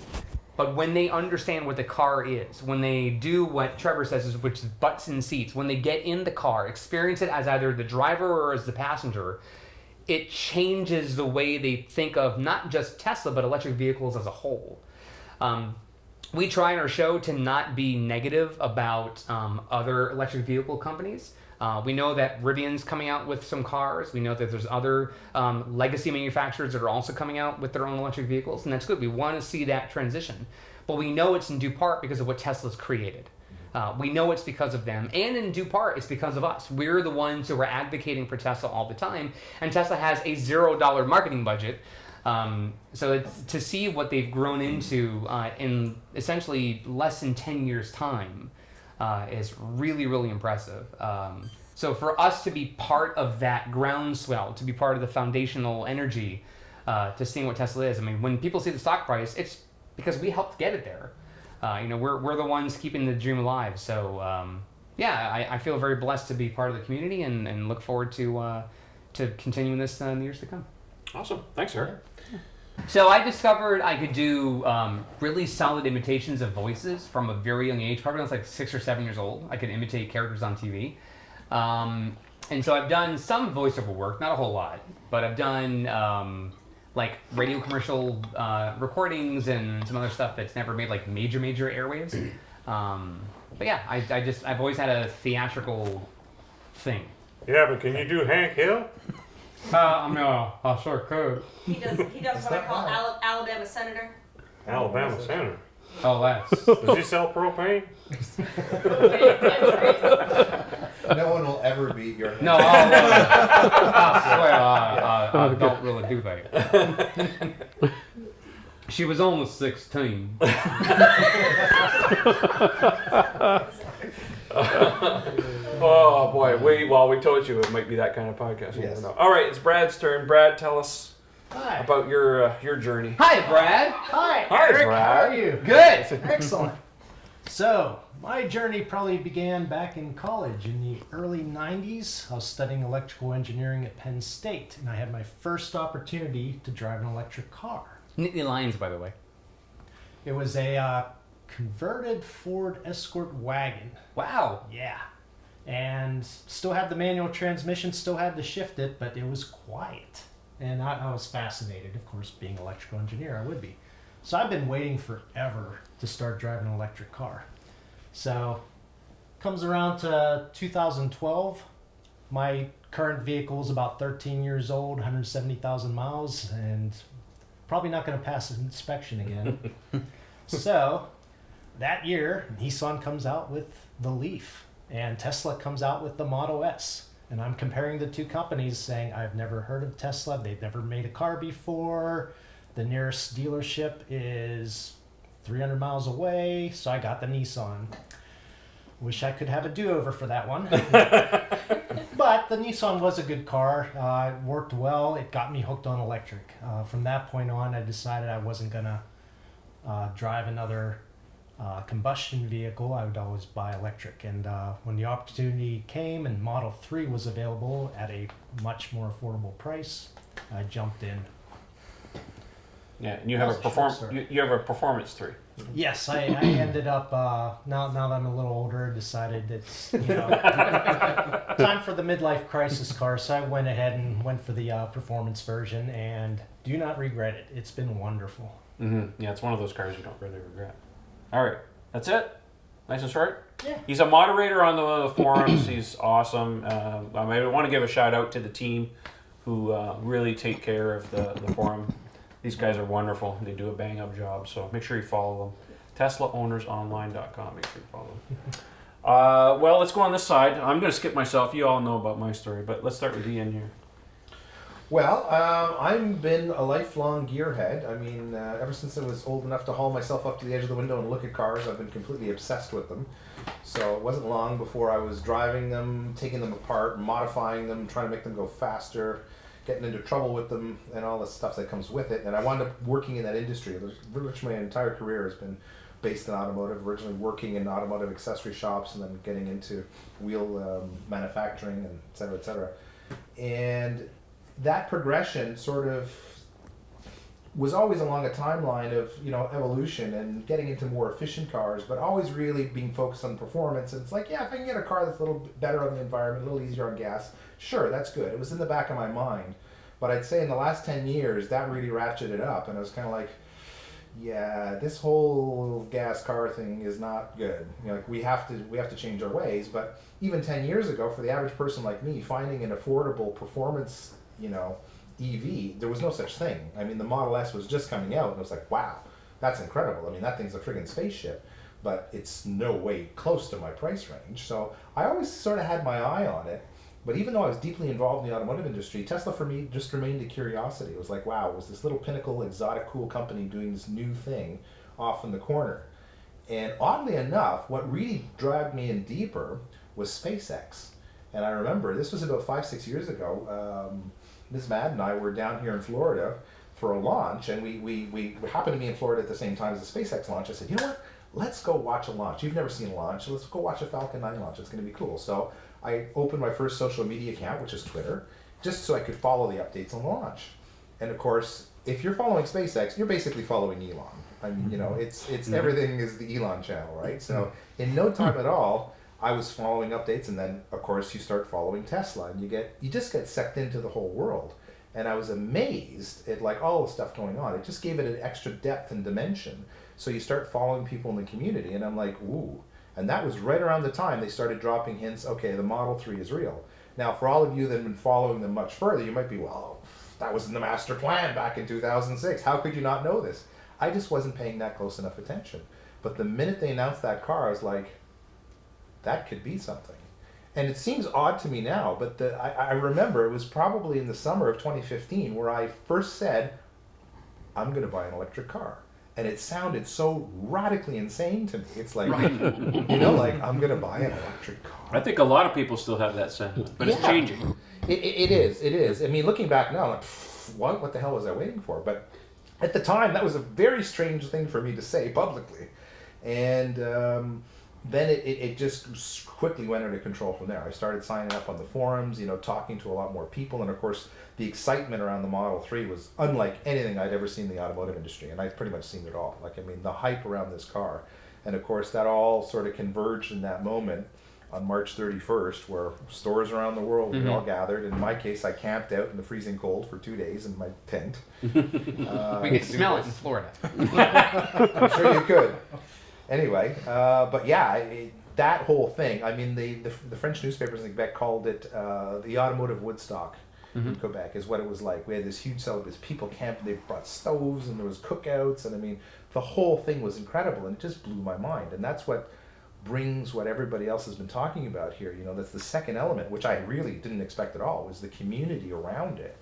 S2: But when they understand what the car is, when they do what Trevor says, which is butts in seats, when they get in the car, experience it as either the driver or as the passenger, it changes the way they think of not just Tesla, but electric vehicles as a whole. We try in our show to not be negative about other electric vehicle companies. We know that Rivian's coming out with some cars. We know that there's other legacy manufacturers that are also coming out with their own electric vehicles, and that's good. We want to see that transition. But we know it's in due part because of what Tesla's created. We know it's because of them, and in due part, it's because of us. We're the ones who are advocating for Tesla all the time, and Tesla has a $0 marketing budget. So to see what they've grown into in essentially less than 10 years' time is really, really impressive. So for us to be part of that groundswell, to be part of the foundational energy to seeing what Tesla is, I mean, when people see the stock price, it's because we helped get it there. We're the ones keeping the dream alive. So I feel very blessed to be part of the community and look forward to continuing this in the years to come.
S1: Awesome. Thanks, Eric.
S2: So I discovered I could do really solid imitations of voices from a very young age. Probably when I was like 6 or 7 years old, I could imitate characters on TV. And so I've done some voiceover work, not a whole lot, but I've done like radio commercial recordings and some other stuff that's never made like major airwaves. But yeah, I've always had a theatrical thing.
S1: Yeah, but can you do Hank Hill?
S5: No, I'll sure could.
S7: He does what I call Alabama Senator.
S1: Alabama Senator.
S5: Oh, Lance.
S1: Does he sell propane?
S3: No one will ever beat your.
S2: No, I swear I don't really do that. She was almost 16.
S1: Oh boy, we told you it might be that kind of podcast. You
S3: Yes.
S1: never know. All right, it's Brad's turn. Brad, tell us
S8: Hi.
S1: about your journey.
S2: Hi, Brad.
S8: Hi,
S1: Hi,
S8: Eric.
S1: Brad.
S8: How are you?
S2: Good.
S8: Excellent. So, my journey probably began back in college in the early 90s. I was studying electrical engineering at Penn State, and I had my first opportunity to drive an electric car.
S2: Neat lines, by the way.
S8: It was a converted Ford Escort wagon.
S2: Wow.
S8: Yeah. And still had the manual transmission, still had to shift it, but it was quiet. And I was fascinated, of course, being an electrical engineer, I would be. So I've been waiting forever to start driving an electric car. So comes around to 2012. My current vehicle is about 13 years old, 170,000 miles, and probably not going to pass an inspection again. So that year, Nissan comes out with the Leaf, and Tesla comes out with the Model S. And I'm comparing the two companies, saying I've never heard of Tesla. They've never made a car before. The nearest dealership is 300 miles away, so I got the Nissan. Wish I could have a do-over for that one. But the Nissan was a good car. It worked well. It got me hooked on electric. From that point on, I decided I wasn't going to drive another combustion vehicle. I would always buy electric. And when the opportunity came and Model 3 was available at a much more affordable price, I jumped in.
S1: Yeah, and you have you have a Performance 3.
S8: Yes, I ended up, now that I'm a little older, decided it's, time for the midlife crisis car. So I went ahead and went for the performance version and do not regret it. It's been wonderful.
S1: Mm-hmm. Yeah, it's one of those cars you don't really regret. All right, that's it. Nice and short.
S8: Yeah.
S1: He's a moderator on the forums. He's awesome. I want to give a shout out to the team who really take care of the forum. These guys are wonderful. They do a bang up job. So make sure you follow them. TeslaOwnersOnline.com. Make sure you follow them. Well, let's go on this side. I'm going to skip myself. You all know about my story, but let's start with Ian here.
S3: Well, I've been a lifelong gearhead. I mean, ever since I was old enough to haul myself up to the edge of the window and look at cars, I've been completely obsessed with them. So it wasn't long before I was driving them, taking them apart, modifying them, trying to make them go faster, getting into trouble with them, and all the stuff that comes with it. And I wound up working in that industry. Pretty much my entire career has been based in automotive, originally working in automotive accessory shops and then getting into wheel manufacturing and et cetera, et cetera. And that progression sort of was always along a timeline of evolution and getting into more efficient cars, but always really being focused on performance. And it's like, yeah, if I can get a car that's a little bit better on the environment, a little easier on gas, sure, that's good. It was in the back of my mind. But I'd say in the last 10 years, that really ratcheted up, and I was kind of like, yeah, this whole gas car thing is not good. Like we have to change our ways. But even 10 years ago, for the average person like me, finding an affordable performance, EV, there was no such thing. I mean, the Model S was just coming out, and it was like, wow, that's incredible. I mean, that thing's a friggin' spaceship, but it's no way close to my price range. So I always sort of had my eye on it. But even though I was deeply involved in the automotive industry, Tesla for me just remained a curiosity. It was like, wow, it was this little pinnacle, exotic, cool company doing this new thing off in the corner. And oddly enough, what really dragged me in deeper was SpaceX. And I remember, this was about 5-6 years ago, Ms. Madd and I were down here in Florida for a launch, and we happened to be in Florida at the same time as the SpaceX launch. I said, you know what, let's go watch a launch. You've never seen a launch, so let's go watch a Falcon 9 launch. It's going to be cool. So I opened my first social media account, which is Twitter, just so I could follow the updates on the launch. And of course, if you're following SpaceX, you're basically following Elon. I mean, it's everything is the Elon channel, right? So in no time at all, I was following updates, and then of course you start following Tesla, and you just get sucked into the whole world. And I was amazed at like all the stuff going on. It just gave it an extra depth and dimension. So you start following people in the community, and I'm like, ooh. And that was right around the time they started dropping hints, okay, the Model 3 is real. Now, for all of you that have been following them much further, you might be, well, that was in the master plan back in 2006. How could you not know this? I just wasn't paying that close enough attention. But the minute they announced that car, I was like, that could be something. And it seems odd to me now, but I remember it was probably in the summer of 2015 where I first said, I'm going to buy an electric car. And it sounded so radically insane to me. It's like, you know, like, I'm going to buy an electric car.
S1: I think a lot of people still have that sentiment, but it's changing.
S3: It is. I mean, looking back now, I'm like, what the hell was I waiting for? But at the time, that was a very strange thing for me to say publicly. And then it just quickly went out of control from there. I started signing up on the forums, you know, talking to a lot more people. And of course, the excitement around the Model 3 was unlike anything I'd ever seen in the automotive industry. And I've pretty much seen it all. Like, I mean, the hype around this car. And of course, that all sort of converged in that moment on March 31st, where stores around the world we all gathered. In my case, I camped out in the freezing cold for 2 days in my tent.
S2: We can smell it in Florida.
S3: I'm sure you could. Anyway, but yeah, that whole thing. I mean, the French newspapers in Quebec called it the automotive Woodstock in Quebec, is what it was like. We had this huge celebration. People camped. They brought stoves, and there was cookouts, and I mean, the whole thing was incredible, and it just blew my mind. And that's what brings what everybody else has been talking about here. You know, that's the second element, which I really didn't expect at all, was the community around it,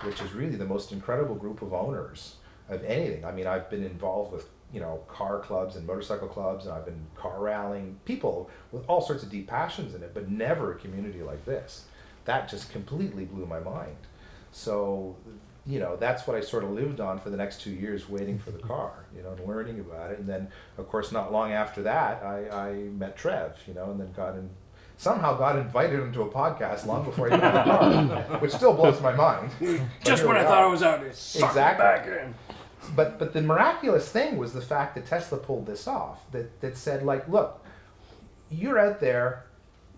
S3: which is really the most incredible group of owners of anything. I mean, I've been involved with, you know, car clubs and motorcycle clubs, and I've been car rallying, people with all sorts of deep passions in it, but never a community like this. That just completely blew my mind. So, you know, that's what I sort of lived on for the next 2 years, waiting for the car, you know, and learning about it. And then, of course, not long after that, I met Trev, you know, and then somehow got invited into a podcast long before I even had a car, which still blows my mind.
S1: Just when I thought I was out, it sucked me back in.
S3: But the miraculous thing was the fact that Tesla pulled this off, that said, like, look, you're out there,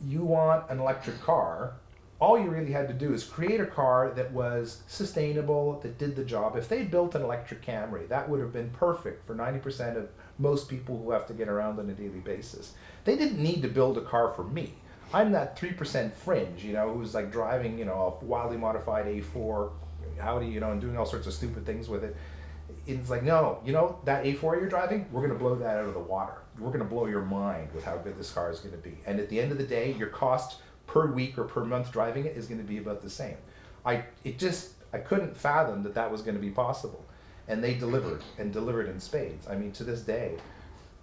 S3: you want an electric car, all you really had to do is create a car that was sustainable, that did the job. If they built an electric Camry, that would have been perfect for 90% of most people who have to get around on a daily basis. They didn't need to build a car for me. I'm that 3% fringe, you know, who's like driving, you know, a wildly modified A4 Audi, you know, and doing all sorts of stupid things with it. It's like, no, you know, that A4 you're driving, we're going to blow that out of the water. We're going to blow your mind with how good this car is going to be. And at the end of the day, your cost per week or per month driving it is going to be about the same. I couldn't fathom that was going to be possible. And they delivered, and delivered in spades. I mean, to this day,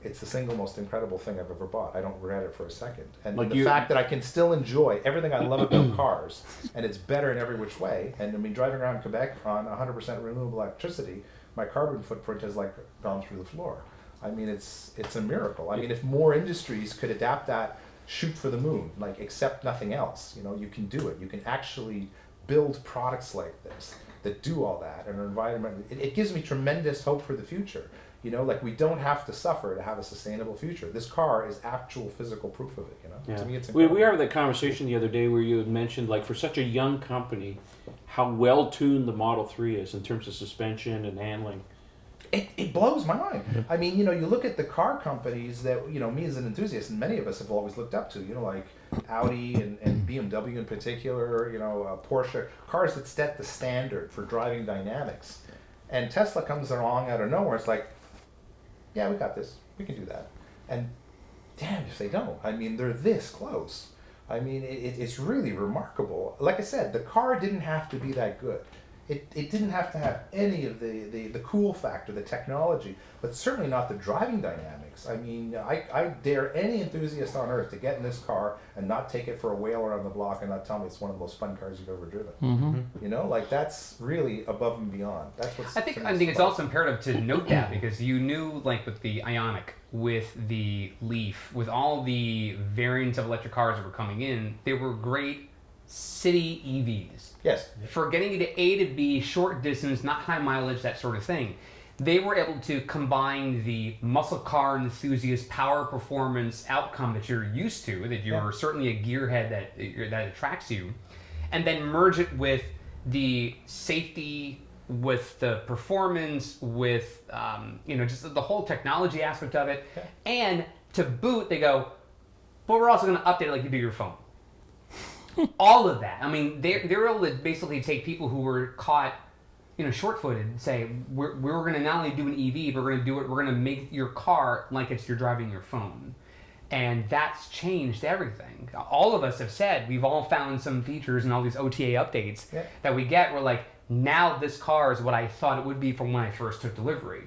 S3: it's the single most incredible thing I've ever bought. I don't regret it for a second. And like the fact that I can still enjoy everything I love about cars, and it's better in every which way. And I mean, driving around Quebec on 100% renewable electricity, my carbon footprint has like gone through the floor. I mean, it's a miracle. I mean, if more industries could adapt that, shoot for the moon, like accept nothing else, you know, you can do it. You can actually build products like this that do all that, and environment. It gives me tremendous hope for the future. You know, like, we don't have to suffer to have a sustainable future. This car is actual physical proof of it, you know?
S1: Yeah.
S3: To me, it's incredible.
S1: We had that conversation the other day where you had mentioned, like, for such a young company, how well-tuned the Model 3 is in terms of suspension and handling.
S3: It blows my mind. I mean, you know, you look at the car companies that, you know, me as an enthusiast, and many of us have always looked up to, you know, like Audi and BMW in particular, you know, Porsche, cars that set the standard for driving dynamics. And Tesla comes along out of nowhere. It's like, yeah, we got this. We can do that. And damn if they don't. I mean, they're this close. I mean, it's really remarkable. Like I said, the car didn't have to be that good. It didn't have to have any of the cool factor, the technology, but certainly not the driving dynamics. I mean, I dare any enthusiast on earth to get in this car and not take it for a whale around the block and not tell me it's one of the most fun cars you've ever driven.
S4: Mm-hmm.
S3: You know, like, that's really above and beyond. That's what's.
S2: I think it's also imperative to note that, because you knew, like, with the Ioniq, with the Leaf, with all the variants of electric cars that were coming in, they were great city EVs.
S3: Yes.
S2: For getting you to A to B, short distance, not high mileage, that sort of thing. They were able to combine the muscle car enthusiast power performance outcome that you're used to, that you're certainly a gearhead that attracts you, and then merge it with the safety, with the performance, with you know, just the whole technology aspect of it. And to boot, they go, but we're also going to update it like you do your phone. all of that. I mean, they're able to basically take people who were caught, short-footed and say, we're going to not only do an EV, but we're going to make your car like you're driving your phone. And that's changed everything. All of us have said, we've all found some features and all these OTA updates that we get. We're like, now this car is what I thought it would be from when I first took delivery.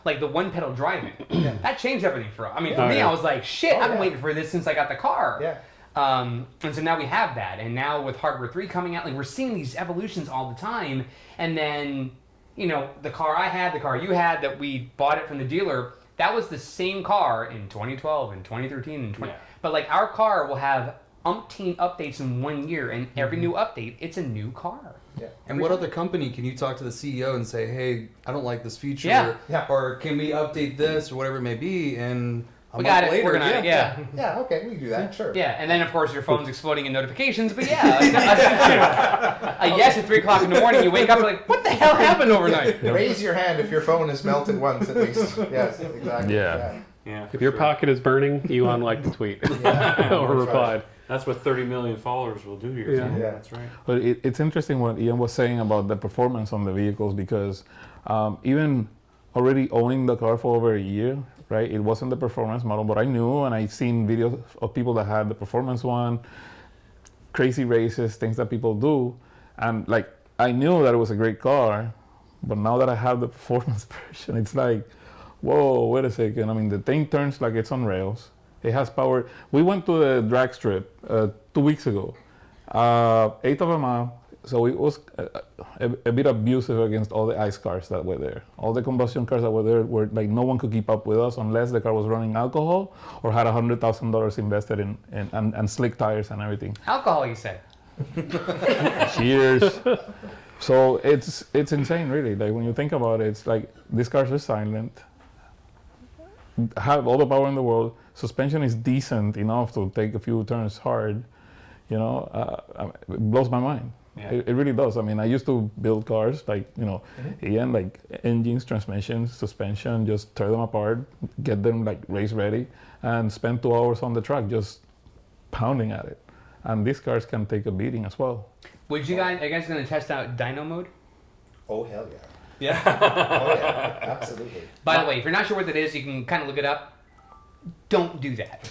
S2: Like the one-pedal driving. That changed everything for us. I mean, for me, I was like, shit, I've been waiting for this since I got the car.
S3: Yeah.
S2: And so now we have that. And now with Hardware 3 coming out, like we're seeing these evolutions all the time. And then, the car I had, the car you had, that we bought it from the dealer, that was the same car in 2012 and 2013 and 20. But like our car will have umpteen updates in 1 year, and every new update, it's a new car.
S3: Yeah.
S6: And what other company can you talk to the CEO and say, hey, I don't like this feature,
S2: Yeah.
S6: or can we update this, or whatever it may be, and
S2: We got it. We're gonna,
S3: Yeah, okay, we can do that, sure.
S2: Yeah, and then of course your phone's exploding in notifications, but yes at 3 o'clock in the morning, you wake up like, what the hell happened overnight?
S3: Raise your hand if your phone has melted once at least. Yes, exactly.
S4: Yeah.
S1: Yeah.
S5: If your pocket is burning, Elon liked the tweet or replied.
S1: That's what 30 million followers will do to your phone.
S3: Yeah.
S1: That's right.
S4: But it's interesting what Ian was saying about the performance on the vehicles, because even already owning the car for over a year, right? It wasn't the performance model, but I knew, and I've seen videos of people that had the performance one, crazy races, things that people do, and like I knew that it was a great car, but now that I have the performance version, it's like, whoa, wait a second. I mean, the thing turns like it's on rails. It has power. We went to the drag strip 2 weeks ago, 1/8 of a mile. So it was a bit abusive against all the ICE cars that were there. All the combustion cars that were there were like, no one could keep up with us unless the car was running alcohol or had $100,000 invested in and slick tires and everything.
S2: Alcohol, you say?
S4: Cheers. So it's insane, really. Like when you think about it, it's like these cars are silent, have all the power in the world. Suspension is decent enough to take a few turns hard. It blows my mind.
S1: Yeah.
S4: It really does. I mean, I used to build cars, like, again, like engines, transmissions, suspension, just tear them apart, get them like race ready, and spend 2 hours on the track just pounding at it. And these cars can take a beating as well.
S2: Are you guys going to test out dyno mode?
S3: Oh, hell yeah.
S2: Yeah.
S3: Oh, yeah, absolutely.
S2: By the way, if you're not sure what that is, you can kind of look it up. Don't do that.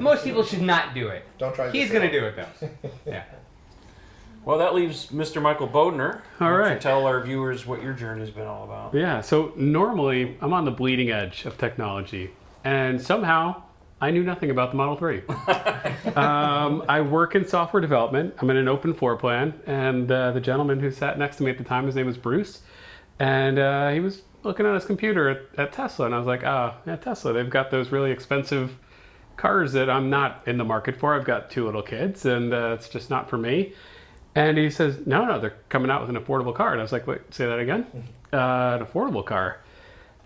S2: Most people should not do it.
S3: Don't try this
S2: He's going to do it, though. Yeah.
S1: Well, that leaves Mr. Michael Bodner.
S5: All
S1: Why don't you
S5: right.
S1: tell our viewers what your journey's been all about.
S5: Yeah, so normally I'm on the bleeding edge of technology, and somehow I knew nothing about the Model 3. I work in software development. I'm in an open floor plan, and the gentleman who sat next to me at the time, his name was Bruce, and he was looking at his computer at Tesla, and I was like, yeah, Tesla, they've got those really expensive cars that I'm not in the market for. I've got 2 little kids, and it's just not for me. And he says, no, they're coming out with an affordable car. And I was like, wait, say that again? An affordable car.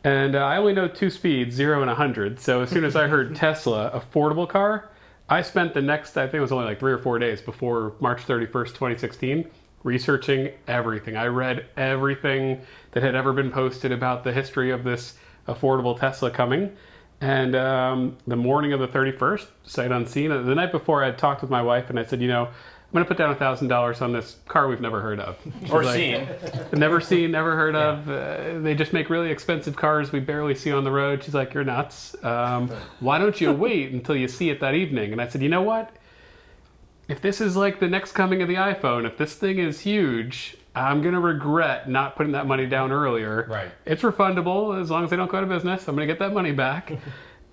S5: And I only know 2 speeds, 0 and 100. So as soon as I heard Tesla, affordable car, I spent the next, I think it was only like 3 or 4 days before March 31st, 2016, researching everything. I read everything that had ever been posted about the history of this affordable Tesla coming. And the morning of the 31st, sight unseen, the night before I had talked with my wife and I said, I'm going to put down $1,000 on this car we've never heard of.
S1: Or seen.
S5: Never seen, never heard of. They just make really expensive cars we barely see on the road. She's like, you're nuts. Why don't you wait until you see it that evening? And I said, you know what? If this is like the next coming of the iPhone, if this thing is huge, I'm going to regret not putting that money down earlier.
S2: Right.
S5: It's refundable as long as they don't go out of business. I'm going to get that money back.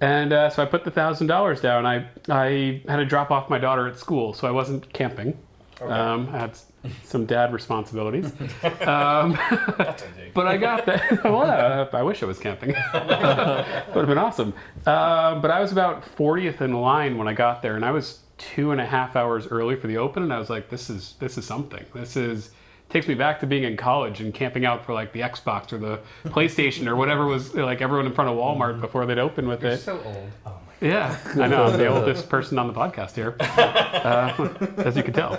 S5: And so I put the $1,000 down. I had to drop off my daughter at school, so I wasn't camping.
S3: Okay.
S5: I had some dad responsibilities. But I got that. Well, I wish I was camping. Would have been awesome. But I was about 40th in line when I got there, and I was 2.5 hours early for the open, and I was like, this is something. Takes me back to being in college and camping out for like the Xbox or the PlayStation or whatever was like everyone in front of Walmart before they'd open with
S2: You're
S5: it.
S2: so old. Oh my
S5: Yeah, I know. I'm the oldest person on the podcast here, as you can tell.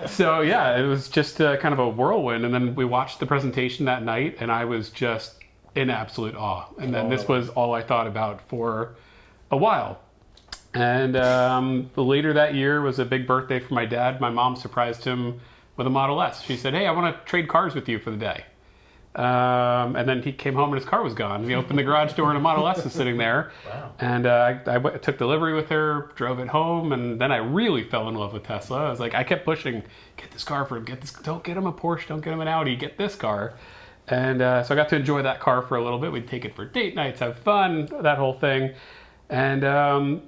S5: So yeah, it was just kind of a whirlwind. And then we watched the presentation that night, and I was just in absolute awe. And then this was all I thought about for a while. And later that year was a big birthday for my dad. My mom surprised him with a Model S. She said, "Hey, I want to trade cars with you for the day." And then he came home and his car was gone. He opened the garage door and a Model S was sitting there.
S8: Wow.
S5: And took delivery with her, drove it home, and then I really fell in love with Tesla. I was like, I kept pushing, get this car for him, don't get him a Porsche, don't get him an Audi, get this car. And so I got to enjoy that car for a little bit. We'd take it for date nights, have fun, that whole thing. And, the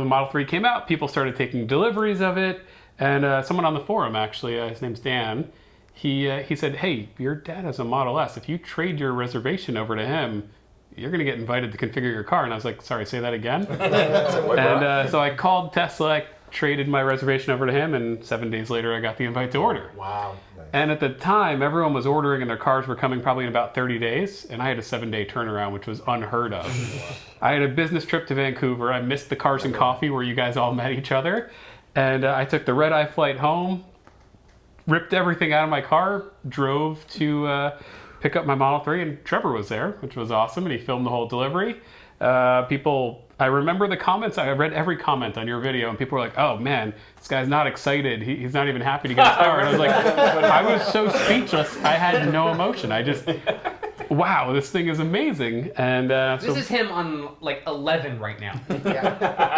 S5: Model 3 came out, people started taking deliveries of it, and someone on the forum, actually, his name's Dan, he said, "Hey, your dad has a Model S. If you trade your reservation over to him, you're going to get invited to configure your car." And I was like, "Sorry, say that again?" And so I called Tesla, I traded my reservation over to him, and 7 days later I got the invite to order.
S8: Wow.
S5: And at the time, everyone was ordering and their cars were coming probably in about 30 days, and I had a 7-day turnaround, which was unheard of. I had a business trip to Vancouver. I missed the Cars and Coffee where you guys all met each other, and I took the red-eye flight home, ripped everything out of my car, drove to pick up my Model 3, and Trevor was there, which was awesome, and he filmed the whole delivery. I remember the comments. I read every comment on your video, and people were like, "Oh man, this guy's not excited. He's not even happy to get his car." And I was like, I was so speechless. I had no emotion. I just, wow, this thing is amazing. And
S2: This is him on like 11 right now.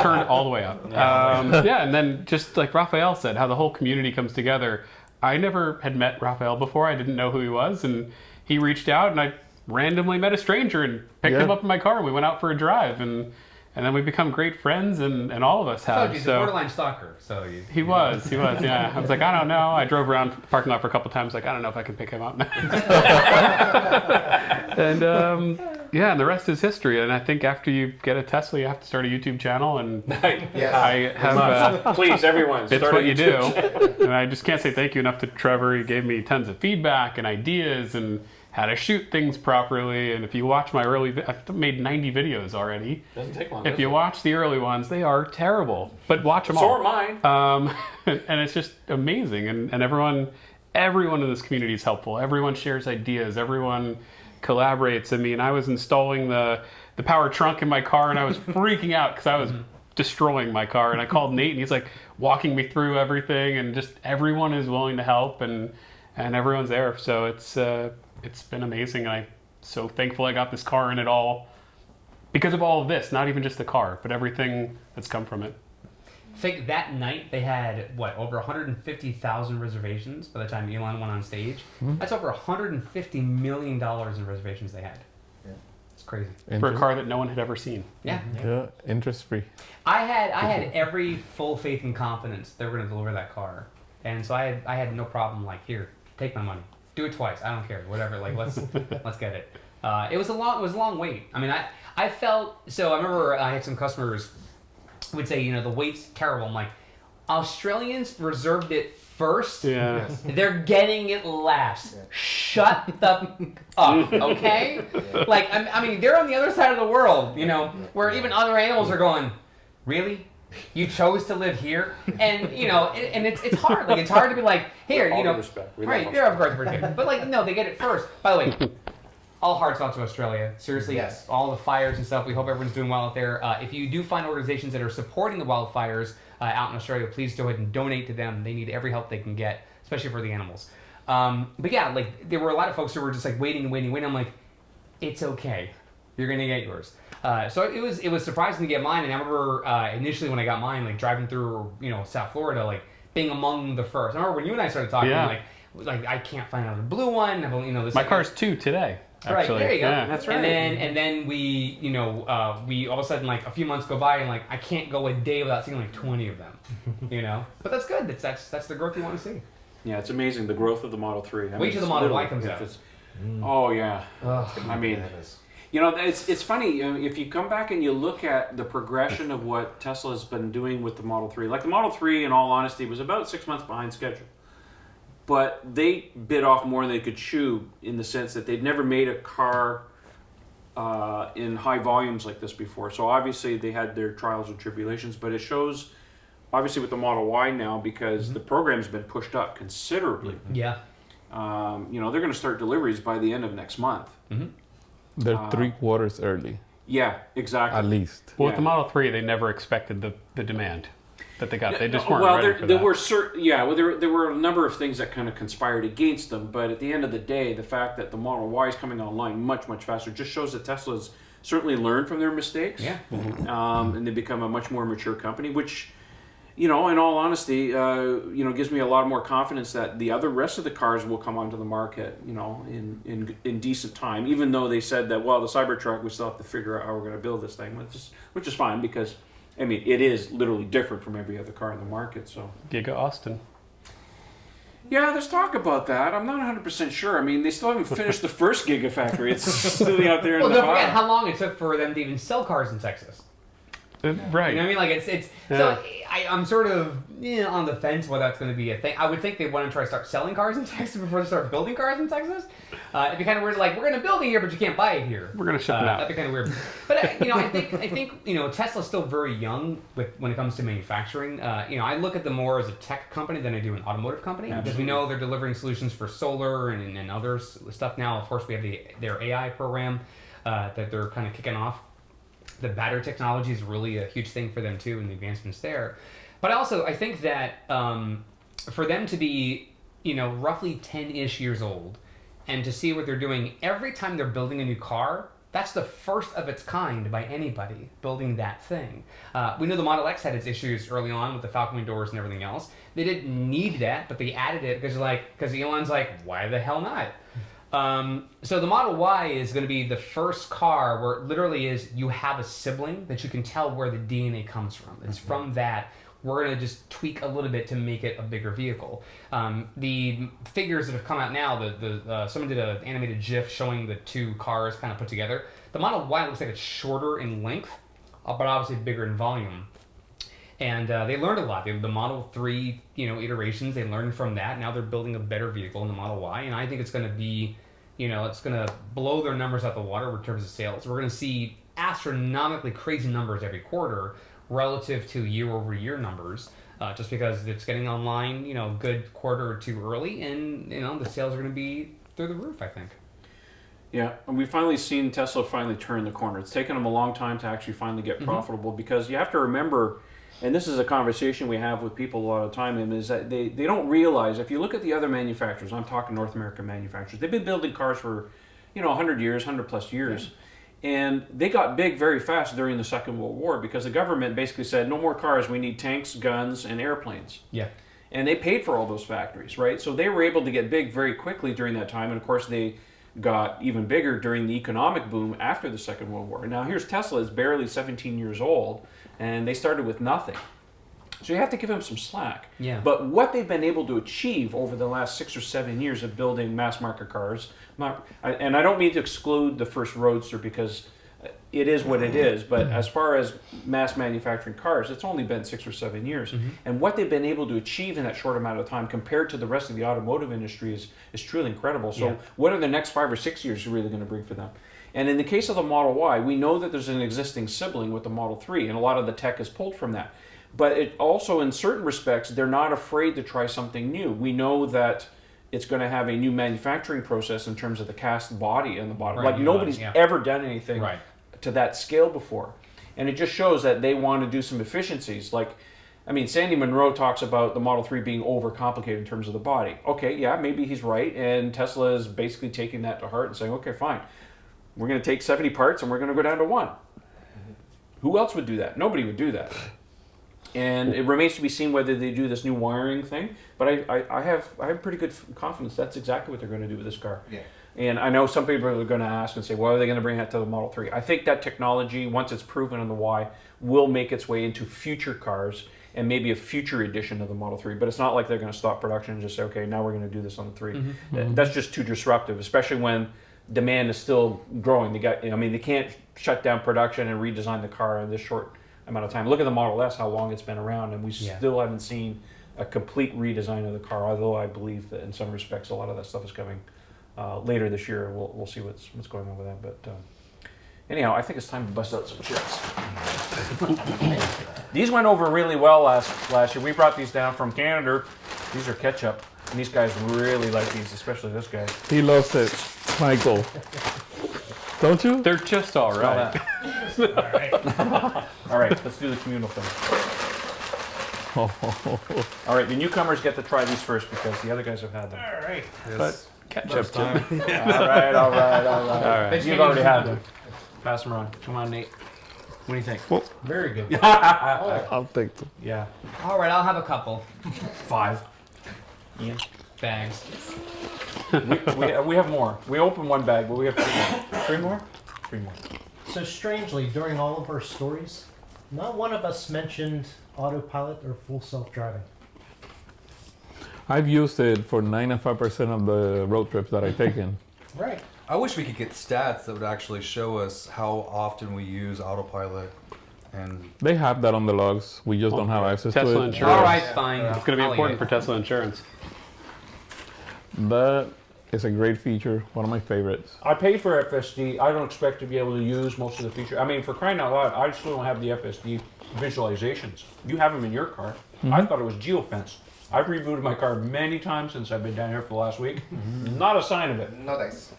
S5: turned all the way up. And then just like Rafael said, how the whole community comes together. I never had met Rafael before. I didn't know who he was, and he reached out, and I randomly met a stranger and picked him up in my car, and we went out for a drive, and then we become great friends, and all of us have.
S2: So he's a borderline stalker. So
S5: he was, yeah. I was like, I don't know. I drove around the parking lot for a couple times, like, I don't know if I can pick him up. And and the rest is history. And I think after you get a Tesla, you have to start a YouTube channel, and I have.
S1: Please, everyone,
S5: It's
S1: start
S5: what
S1: a
S5: you do.
S1: YouTube
S5: And I just can't say thank you enough to Trevor. He gave me tons of feedback and ideas and how to shoot things properly. And if you watch my I've made 90 videos already.
S1: Doesn't take long.
S5: If you watch the early ones, they are terrible. But watch them all.
S1: So are mine.
S5: And it's just amazing. And everyone in this community is helpful. Everyone shares ideas. Everyone collaborates. I mean, I was installing the power trunk in my car, and I was freaking out because I was destroying my car. And I called Nate, and he's like walking me through everything. And just everyone is willing to help, and everyone's there. So it's been amazing, and I'm so thankful I got this car in it all because of all of this. Not even just the car, but everything that's come from it.
S2: I think that night they had, over 150,000 reservations by the time Elon went on stage. That's over $150 million in reservations they had.
S3: Yeah.
S2: It's crazy.
S5: For a car that no one had ever seen.
S2: Yeah.
S4: Yeah, interest free.
S2: I had every full faith and confidence they were going to deliver that car. And so I had no problem, like, here, take my money. Do it twice. I don't care. Whatever. Like, let's get it. It was a long wait. I mean, I felt so. I remember I had some customers would say, the wait's terrible. I'm like, Australians reserved it first.
S5: Yeah.
S2: They're getting it last. Shut the up, okay? Like, I mean, they're on the other side of the world, where even other animals are going, really? You chose to live here, and and it's hard. Like, it's hard to be like, here,
S1: All due respect. We love
S2: right? They're of course protected, but like, no, they get it first. By the way, all hearts out to Australia. Seriously,
S3: Yes.
S2: all the fires and stuff. We hope everyone's doing well out there. If you do find organizations that are supporting the wildfires out in Australia, please go ahead and donate to them. They need every help they can get, especially for the animals. But yeah, like, there were a lot of folks who were just like waiting. I'm like, it's okay. You're gonna get yours. So it was surprising to get mine, and I remember initially when I got mine, like driving through South Florida, like being among the first. I remember when you and I started talking, like I can't find another blue one. This
S5: My car's 2 today. Actually.
S2: Right, there you go.
S5: Yeah.
S1: That's right.
S2: And then we we all of a sudden, like, a few months go by, and like I can't go a day without seeing like 20 of them. But that's good. That's the growth you want to see.
S1: Yeah, it's amazing, the growth of the Model 3.
S2: Wait till the Model Y comes out.
S1: Oh yeah. I mean, it's funny, if you come back and you look at the progression of what Tesla's been doing with the Model 3. Like, the Model 3, in all honesty, was about 6 months behind schedule. But they bit off more than they could chew, in the sense that they'd never made a car in high volumes like this before. So obviously they had their trials and tribulations, but it shows, obviously, with the Model Y now, because the program's been pushed up considerably.
S2: Yeah.
S1: They're going to start deliveries by the end of next month.
S4: They're 3 quarters early.
S1: Yeah, exactly.
S4: at least.
S5: Well, with
S1: Yeah.
S5: the Model 3, they never expected the demand that they got. They just weren't
S1: well,
S5: ready for
S1: there
S5: that.
S1: were there were a number of things that kind of conspired against them, but at the end of the day, the fact that the Model Y is coming online much faster just shows that Tesla's certainly learned from their mistakes.
S2: Yeah.
S1: And they become a much more mature company, which, in all honesty, gives me a lot more confidence that the rest of the cars will come onto the market, in decent time. Even though they said that, well, the Cybertruck, we still have to figure out how we're going to build this thing, which is fine because, it is literally different from every other car in the market. So
S5: Giga Austin.
S1: yeah, there's talk about that. I'm not 100% sure. they still haven't finished the first Gigafactory. It's still out there in
S2: Well,
S1: the
S2: don't forget
S1: hot.
S2: how long it took for them to even sell cars in Texas.
S5: Right.
S2: You know what I mean? Like it's
S5: Yeah.
S2: so I'm sort of on the fence whether that's going to be a thing. I would think they want to try to start selling cars in Texas before they start building cars in Texas. It'd be kind of weird. Like, we're going to build it here, but you can't buy it here.
S5: We're going to ship it out.
S2: That'd be kind of weird. But I think Tesla's still very young when it comes to manufacturing. I look at them more as a tech company than I do an automotive company because we know they're delivering solutions for solar and other stuff now. Of course, we have their AI program that they're kind of kicking off. The battery technology is really a huge thing for them too, and the advancements there. But I think that for them to be, roughly 10-ish years old, and to see what they're doing every time they're building a new car, that's the first of its kind by anybody building that thing. We know the Model X had its issues early on with the Falcon Wing doors and everything else. They didn't need that, but they added it because Elon's like, why the hell not? So the Model Y is going to be the first car where it literally is you have a sibling that you can tell where the DNA comes from. It's from that. We're going to just tweak a little bit to make it a bigger vehicle. The figures that have come out now, someone did an animated GIF showing the two cars kind of put together. The Model Y looks like it's shorter in length, but obviously bigger in volume. And they learned a lot. The Model 3, iterations, they learned from that. Now they're building a better vehicle in the Model Y, and I think it's going to be, it's going to blow their numbers out the water in terms of sales. We're going to see astronomically crazy numbers every quarter relative to year-over-year numbers, just because it's getting online, a good quarter or two early, and the sales are going to be through the roof, I think.
S1: Yeah, and we've finally seen Tesla finally turn the corner. It's taken them a long time to actually finally get profitable because you have to remember. And this is a conversation we have with people a lot of the time, is that they don't realize, if you look at the other manufacturers, I'm talking North American manufacturers, they've been building cars for, 100 years, 100 plus years. Yeah. And they got big very fast during the Second World War because the government basically said, no more cars, we need tanks, guns, and airplanes.
S2: Yeah.
S1: And they paid for all those factories, right? So they were able to get big very quickly during that time. And of course, they got even bigger during the economic boom after the Second World War. Now here's Tesla, is barely 17 years old, and they started with nothing. So you have to give them some slack.
S2: Yeah.
S1: But what they've been able to achieve over the last 6 or 7 years of building mass market cars, and I don't mean to exclude the first Roadster because it is what it is, but as far as mass manufacturing cars, it's only been 6 or 7 years. And what they've been able to achieve in that short amount of time compared to the rest of the automotive industry is truly incredible. So what are the next 5 or 6 years really going to bring for them? And in the case of the Model Y, we know that there's an existing sibling with the Model 3, and a lot of the tech is pulled from that. But it also, in certain respects, they're not afraid to try something new. We know that it's going to have a new manufacturing process in terms of the cast body and the bottom.
S2: Right,
S1: like nobody's ever done anything to that scale before. And it just shows that they want to do some efficiencies. Like, Sandy Munro talks about the Model 3 being overcomplicated in terms of the body. Okay, yeah, maybe he's right. And Tesla is basically taking that to heart and saying, okay, fine. We're going to take 70 parts and we're going to go down to 1. Who else would do that? Nobody would do that. And it remains to be seen whether they do this new wiring thing. But I have pretty good confidence that's exactly what they're going to do with this car.
S3: Yeah.
S1: And I know some people are going to ask and say, well, are they going to bring that to the Model 3? I think that technology, once it's proven on the Y, will make its way into future cars and maybe a future edition of the Model 3. But it's not like they're going to stop production and just say, okay, now we're going to do this on the 3. That's just too disruptive, especially when demand is still growing. They can't shut down production and redesign the car in this short amount of time. Look at the Model S, how long it's been around, and we still haven't seen a complete redesign of the car, although I believe that in some respects a lot of that stuff is coming later this year. We'll see what's going on with that. But anyhow, I think it's time to bust out some chips. These went over really well last year. We brought these down from Canada. These are ketchup, and these guys really like these, especially this guy.
S4: He loves it, Michael. Don't you?
S5: They're just all right.
S1: guys.
S8: All right.
S1: All right, let's do the communal thing. All right, the newcomers get to try these first because the other guys have had them.
S8: All right.
S6: Yes.
S5: Ketchup.
S1: All right.
S2: Bet
S1: You've
S2: you
S1: already
S2: didn't-
S1: had them. Pass them around. Come on, Nate. What do you think?
S8: Very good.
S4: I'll take two.
S1: Yeah,
S2: All right, I'll have a couple
S1: 5. Ian.
S2: bags.
S1: We have more. We opened one bag, but we have 3 more. 3 more? 3 more.
S8: So strangely, during all of our stories, not one of us mentioned autopilot or full self-driving.
S4: I've used it for 95% of the road trips that I've taken.
S8: Right.
S6: I wish we could get stats that would actually show us how often we use autopilot. And
S4: They have that on the logs. We just don't have access
S5: Tesla
S4: to it.
S5: insurance.
S2: All right, fine.
S5: It's going to be
S2: I'll
S5: important
S2: eat
S5: for
S2: it.
S5: Tesla insurance.
S4: That is a great feature. One of my favorites.
S1: I pay for FSD. I don't expect to be able to use most of the feature. I mean, for crying out loud, I still don't have the FSD visualizations. You have them in your car. I thought it was geofence. I've rebooted my car many times since I've been down here for the last week. Not a sign of it.
S3: No dice.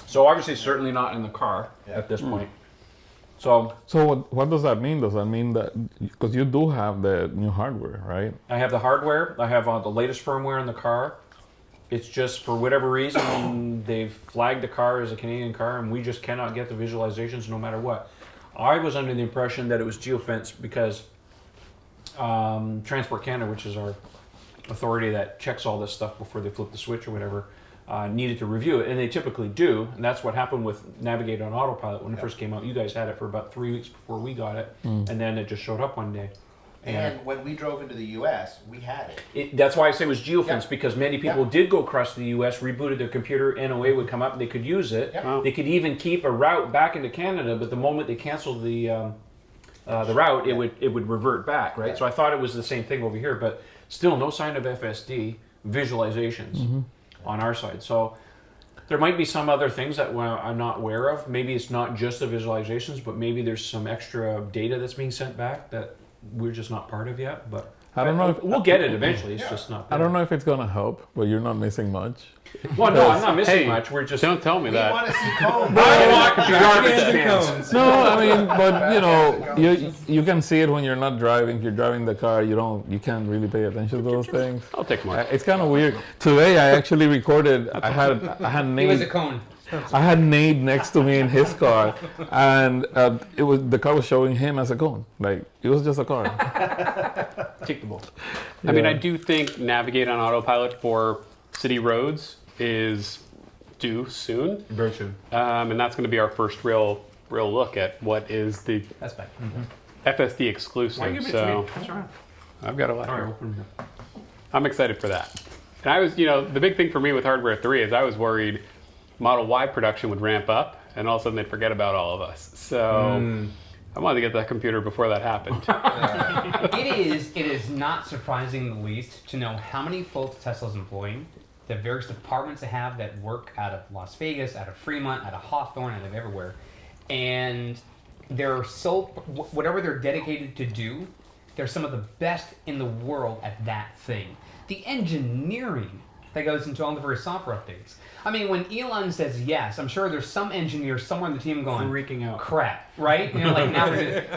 S1: So obviously, certainly not in the car at this point. So
S4: So what does that mean? Does that mean that because you do have the new hardware, right?
S1: I have the hardware. I have the latest firmware in the car. It's just for whatever reason they've flagged the car as a Canadian car, and we just cannot get the visualizations no matter what. I was under the impression that it was geofence because Transport Canada, which is our authority that checks all this stuff before they flip the switch or whatever, needed to review it, and they typically do, and that's what happened with Navigate on Autopilot when it first came out. You guys had it for about 3 weeks before we got it, and then it just showed up one day.
S9: And when we drove into the U.S., we had it.
S1: That's why I say it was geofence,
S9: Yeah.
S1: because many people
S9: Yeah.
S1: did go across the U.S., rebooted their computer, NOA would come up, and they could use it.
S9: Yeah.
S5: Wow.
S1: They could even keep a route back into Canada, but the moment they canceled the route, it would revert back, right?
S9: Yeah.
S1: So I thought it was the same thing over here, but still no sign of FSD visualizations on our side. So there might be some other things that I'm not aware of. Maybe it's not just the visualizations, but maybe there's some extra data that's being sent back that we're just not part of yet. But
S4: I don't know if
S1: we'll get it eventually. It's just not.
S4: I don't know if it's gonna help, but you're not missing much.
S1: Well, no, I'm not missing
S5: Hey,
S1: much. We're just.
S5: Don't tell me
S9: We
S5: that.
S9: want to see cones.
S1: I want garbage
S6: Cans and
S1: cans.
S6: cones.
S4: No, I mean, but you know, you can see it when you're not driving. If you're driving the car, you can't really pay attention to those things.
S5: I'll take more.
S4: It's kind of weird. Today I actually recorded. I had
S2: He was a
S4: Nate.
S2: cone.
S4: I had Nate next to me in his car, and the car was showing him as a cone. Like it was just a car.
S1: Take the ball.
S5: I mean,
S4: Yeah.
S5: I do think Navigate on Autopilot for city roads is due soon.
S1: Very soon.
S5: And that's going to be our first real look at what is the
S2: That's fine.
S5: FSD
S1: Why
S5: exclusive.
S1: give it to
S5: So
S1: me? Pass it around.
S5: I've got a lot
S1: All right,
S5: here.
S1: open it.
S5: I'm excited for that. And I was, the big thing for me with Hardware 3 is I was worried Model Y production would ramp up and all of a sudden they'd forget about all of us. So I wanted to get that computer before that happened.
S2: It is not surprising in the least to know how many folks Tesla's employing, the various departments they have that work out of Las Vegas, out of Fremont, out of Hawthorne, out of everywhere. And they're so, whatever they're dedicated to do, they're some of the best in the world at that thing. The engineering that goes into all the various software updates. I mean, when Elon says yes, I'm sure there's some engineer somewhere on the team going,
S1: Freaking out.
S2: crap, right? Like now,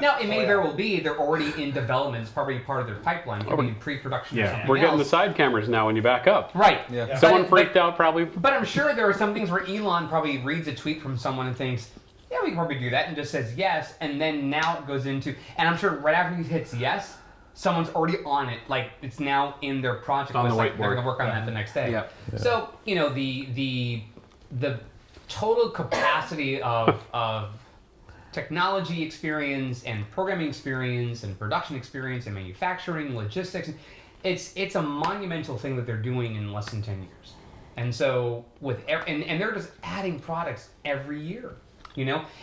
S2: now it may very well be they're already in development. It's probably part of their pipeline. It could be pre-production. or
S1: Yeah.
S2: something
S5: We're getting the
S2: else.
S5: side cameras now when you back up.
S2: Right.
S6: Yeah.
S5: Someone
S2: But-
S5: freaked out probably.
S2: But I'm sure there are some things where Elon probably reads a tweet from someone and thinks, yeah, we can probably do that, and just says yes, and then now it goes into, and I'm sure right after he hits yes, someone's already on it, like it's now in their project
S1: On the
S2: list, like they're
S1: whiteboard.
S2: going to work on that the next day.
S1: Yeah.
S2: So the total capacity of technology experience and programming experience and production experience and manufacturing, logistics, it's a monumental thing that they're doing in less than 10 years. And so and they're just adding products every year.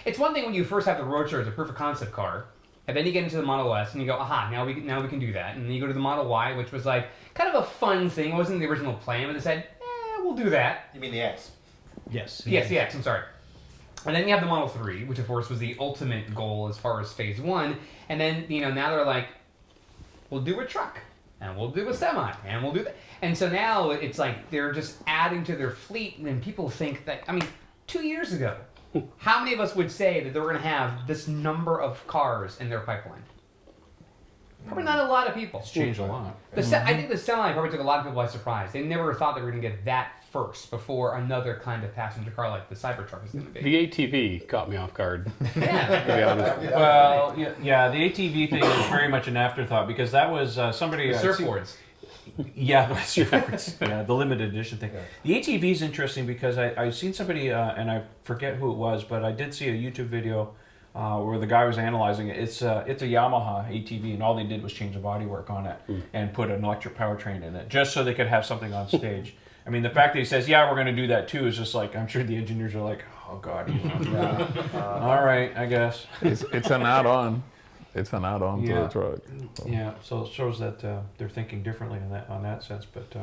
S2: It's one thing when you first have the Roadster as a proof of concept car, and then you get into the Model S and you go, aha, now we can do that. And then you go to the Model Y, which was like kind of a fun thing. It wasn't the original plan, but they said, we'll do that.
S9: You mean the X?
S8: Yes.
S2: Yes, the X, I'm sorry. And then you have the Model 3, which of course was the ultimate goal as far as phase 1. And then, now they're like, we'll do a truck, and we'll do a semi, and we'll do that. And so now it's like they're just adding to their fleet, and then people think that, 2 years ago, how many of us would say that they're going to have this number of cars in their pipeline? Probably not a lot of people.
S1: It's changed a lot.
S2: I think the semi probably took a lot of people by surprise. They never thought they were going to get that first before another kind of passenger car like the Cybertruck is going to be.
S5: The ATV caught me off guard.
S2: Yeah.
S5: To be honest.
S1: Well, yeah, the ATV thing is very much an afterthought because that was somebody.
S2: Surfboards.
S1: Yeah, the surfboards. Yeah, the limited edition thing. The ATV is interesting because I've seen somebody, and I forget who it was, but I did see a YouTube video where the guy was analyzing it. It's a Yamaha ATV, and all they did was change the bodywork on it and put an electric powertrain in it, just so they could have something on stage. I mean, the fact that he says, "Yeah, we're going to do that too," is just like, I'm sure the engineers are like, "Oh God, all right, I guess."
S4: It's an add-on. It's an add-on to the truck. So.
S1: Yeah, so it shows that they're thinking differently on that sense. But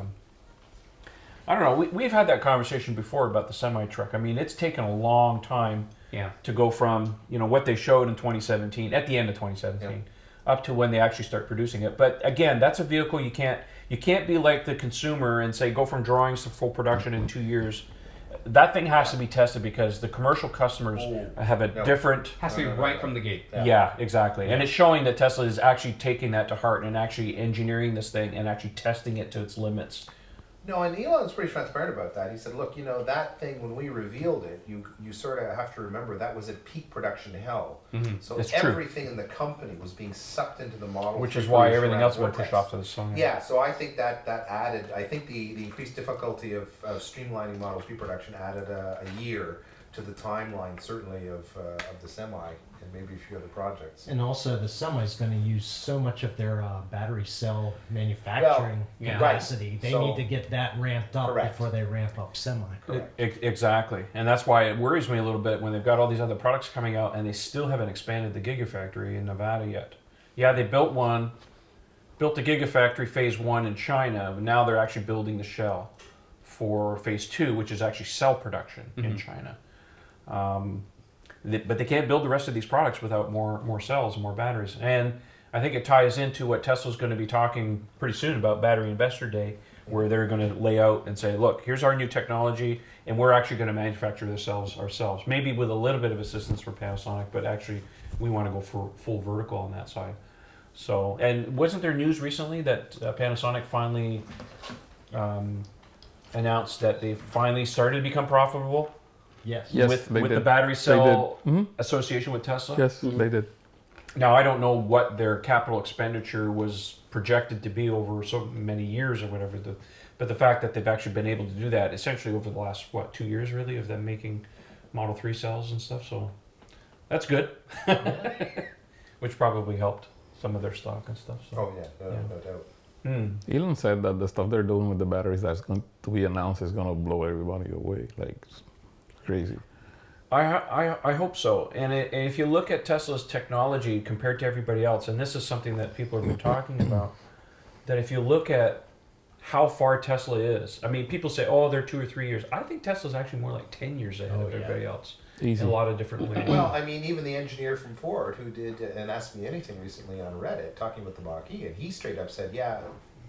S1: I don't know. We've had that conversation before about the semi truck. I mean, it's taken a long time to go from what they showed in 2017, at the end of 2017, up to when they actually start producing it. But again, that's a vehicle you can't be like the consumer and say go from drawings to full production in 2 years. That thing has to be tested because the commercial customers have a different...
S2: Has to be right from the gate.
S1: Yeah, exactly. And it's showing that Tesla is actually taking that to heart and actually engineering this thing and actually testing it to its limits.
S3: No, and Elon's pretty transparent about that. He said, look, that thing, when we revealed it, you sort of have to remember that was at peak production hell.
S1: Mm-hmm.
S3: So
S1: it's
S3: everything in the company was being sucked into the model.
S1: Which is why everything else got pushed off to the side.
S3: Yeah, so I think that added, I think the increased difficulty of streamlining Model 3 production added a year to the timeline, certainly, of the Semi and maybe a few other projects.
S8: And also, the Semi is going to use so much of their battery cell manufacturing capacity. They need to get that ramped up before they ramp up Semi.
S1: Exactly. And that's why it worries me a little bit when they've got all these other products coming out and they still haven't expanded the Gigafactory in Nevada yet. Yeah, they built the Gigafactory Phase 1 in China, but now they're actually building the shell for Phase 2, which is actually cell production in China. But they can't build the rest of these products without more cells and more batteries. And I think it ties into what Tesla's going to be talking pretty soon about Battery Investor Day, where they're going to lay out and say, look, here's our new technology, and we're actually going to manufacture the cells ourselves, maybe with a little bit of assistance from Panasonic, but actually we want to go for full vertical on that side. So, and wasn't there news recently that Panasonic finally announced that they finally started to become profitable?
S8: Yes.
S1: With the battery cell association with Tesla?
S4: Yes, they did.
S1: Now, I don't know what their capital expenditure was projected to be over so many years or whatever, but the fact that they've actually been able to do that essentially over the last, 2 years really, of them making Model 3 cells and stuff, so that's good. Which probably helped some of their stock and stuff. So.
S3: Oh, yeah, no doubt.
S4: Elon said that the stuff they're doing with the batteries that's going to be announced is going to blow everybody away. Like, crazy.
S1: I hope so. And if you look at Tesla's technology compared to everybody else, and this is something that people have been talking about, that if you look at how far Tesla is, I mean, people say, oh, they're 2 or 3 years. I think Tesla's actually more like 10 years ahead of everybody else.
S4: Easy.
S1: In a lot of different ways.
S3: Well, I mean, even the engineer from Ford who did and Ask Me Anything recently on Reddit, talking with the Mach-E, and he straight up said, yeah,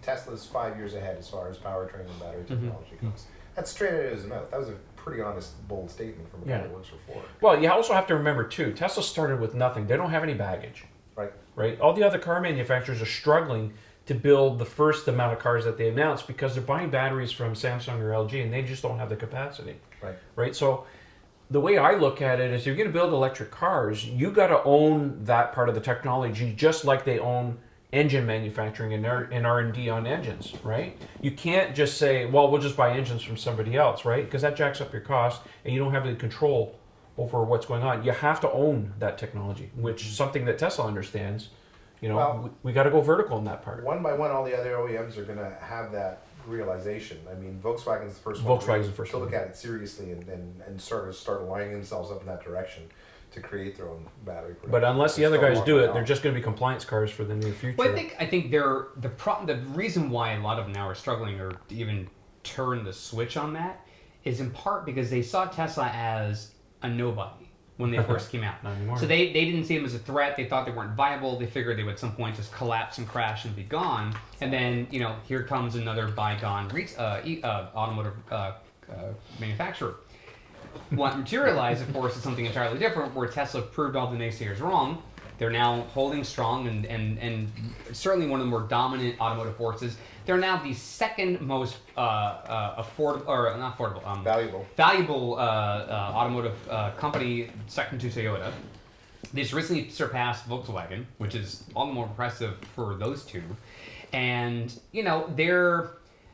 S3: Tesla's 5 years ahead as far as powertrain and battery technology goes. That's straight out of his mouth. That was a pretty honest, bold statement from a guy who works for Ford.
S1: Well, you also have to remember, too, Tesla started with nothing. They don't have any baggage. Right? All the other car manufacturers are struggling to build the first amount of cars that they announced because they're buying batteries from Samsung or LG, and they just don't have the capacity. Right? So the way I look at it is if you're going to build electric cars, you got to own that part of the technology just like they own engine manufacturing and R&D on engines, right? You can't just say, well, we'll just buy engines from somebody else, right? Because that jacks up your cost and you don't have any control over what's going on. You have to own that technology, which is something that Tesla understands. We got to go vertical in that part.
S3: One by one, all the other OEMs are going to have that realization. I mean, Volkswagen's the first one to look at it seriously and sort of start aligning themselves up in that direction to create their own battery production.
S1: But unless the other guys do it, they're just going to be compliance cars for the near future.
S2: Well, I think they're the reason why a lot of them now are struggling or to even turn the switch on that is in part because they saw Tesla as a nobody when they first came out.
S1: Not anymore.
S2: So they didn't see them as a threat. They thought they weren't viable. They figured they would at some point just collapse and crash and be gone. And then here comes another bygone automotive manufacturer. What materialized, of course, is something entirely different, where Tesla proved all the naysayers wrong. They're now holding strong and certainly one of the more dominant automotive forces. They're now the second most valuable automotive company, second to Toyota. They just recently surpassed Volkswagen, which is all the more impressive for those two. And they're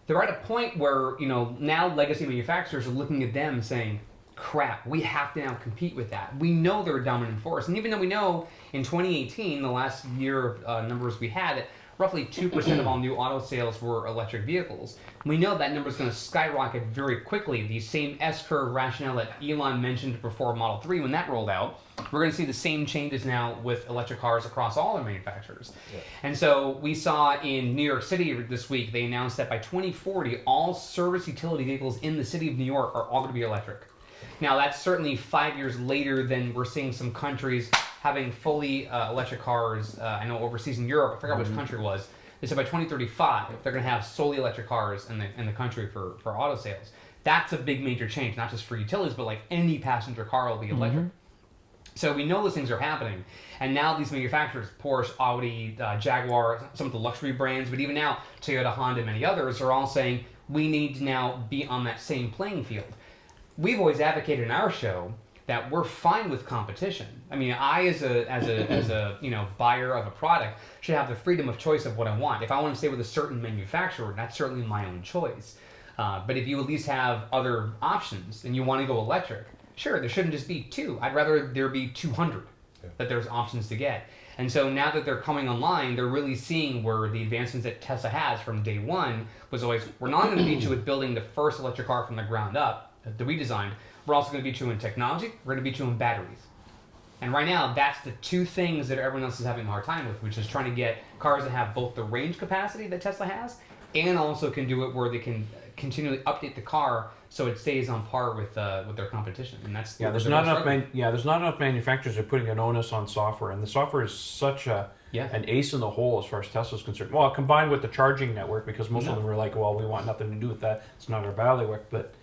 S2: at a point where now legacy manufacturers are looking at them saying, crap, we have to now compete with that. We know they're a dominant force. And even though we know in 2018, the last year of numbers we had, that roughly 2% of all new auto sales were electric vehicles. We know that number is going to skyrocket very quickly. The same S-curve rationale that Elon mentioned before Model 3 when that rolled out, we're going to see the same changes now with electric cars across all the manufacturers. Yeah. And so we saw in New York City this week, they announced that by 2040, all service utility vehicles in the city of New York are all going to be electric. Now, that's certainly 5 years later than we're seeing some countries having fully electric cars. I know overseas in Europe, I forgot which country it was, they said by 2035, they're going to have solely electric cars in the country for auto sales. That's a big major change, not just for utilities, but like any passenger car will be electric. So we know those things are happening. And now these manufacturers, Porsche, Audi, Jaguar, some of the luxury brands, but even now Toyota, Honda, and many others are all saying we need to now be on that same playing field. We've always advocated in our show that we're fine with competition. I mean, I as a buyer of a product should have the freedom of choice of what I want. If I want to stay with a certain manufacturer, that's certainly my own choice. But if you at least have other options and you want to go electric, sure, there shouldn't just be two. I'd rather there be 200 that there's options to get. And so now that they're coming online, they're really seeing where the advancements that Tesla has from day one was always, we're not going to beat you with building the first electric car from the ground up that we designed. We're also going to beat you in technology. We're going to beat you in batteries. And right now, that's the two things that everyone else is having a hard time with, which is trying to get cars that have both the range capacity that Tesla has and also can do it where they can continually update the car so it stays on par with their competition. And that's
S1: there's not enough manufacturers are putting an onus on software, and the software is such an ace in the hole as far as Tesla's concerned. Well, combined with the charging network, because most of them are like, well, we want nothing to do with that. It's not our bailiwick, but.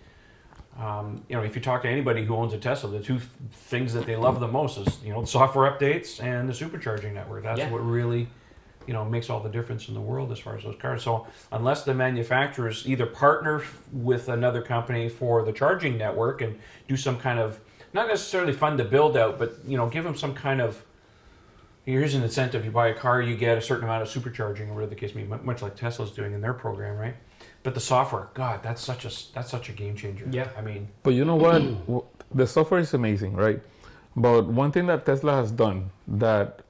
S1: If you talk to anybody who owns a Tesla, the two things that they love the most is, the software updates and the supercharging network. That's what really, makes all the difference in the world as far as those cars. So unless the manufacturers either partner with another company for the charging network and do some kind of, not necessarily fund the build out, but, give them some kind of, here's an incentive. You buy a car, you get a certain amount of supercharging, or whatever the case may be, much like Tesla's doing in their program, right? But the software, God, that's such a game changer. Yeah, I mean.
S4: But you know what? The software is amazing, right? But one thing that Tesla has done that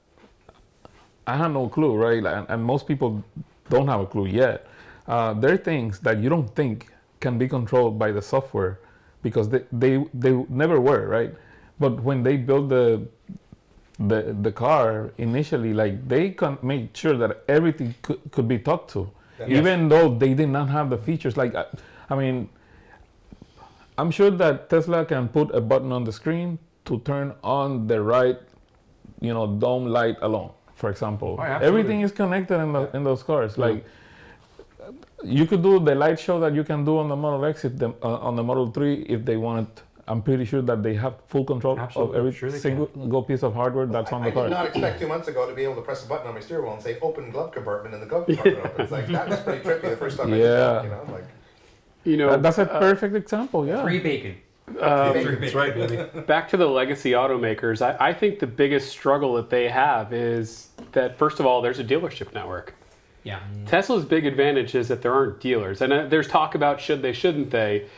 S4: I had no clue, right? And most people don't have a clue yet. There are things that you don't think can be controlled by the software because they never were, right? But when they built the car initially, like they made sure that everything could be talked to. Yes. Even though they did not have the features, like, I mean, I'm sure that Tesla can put a button on the screen to turn on the right, dome light alone, for example. Oh, everything is connected in those cars. Like, you could do the light show that you can do on the Model X, on the Model 3, if they wanted. I'm pretty sure that they have full control of every single piece of hardware that's on the car.
S3: I did not expect 2 months ago to be able to press a button on my steering wheel and say open glove compartment, and the glove compartment opens. Like, that was pretty trippy the first time I did that,
S4: that's a perfect example,
S2: Free bacon.
S1: That's right, baby.
S5: Back to the legacy automakers, I think the biggest struggle that they have is that, first of all, there's a dealership network.
S2: Yeah.
S5: Tesla's big advantage is that there aren't dealers. And there's talk about should they, shouldn't they.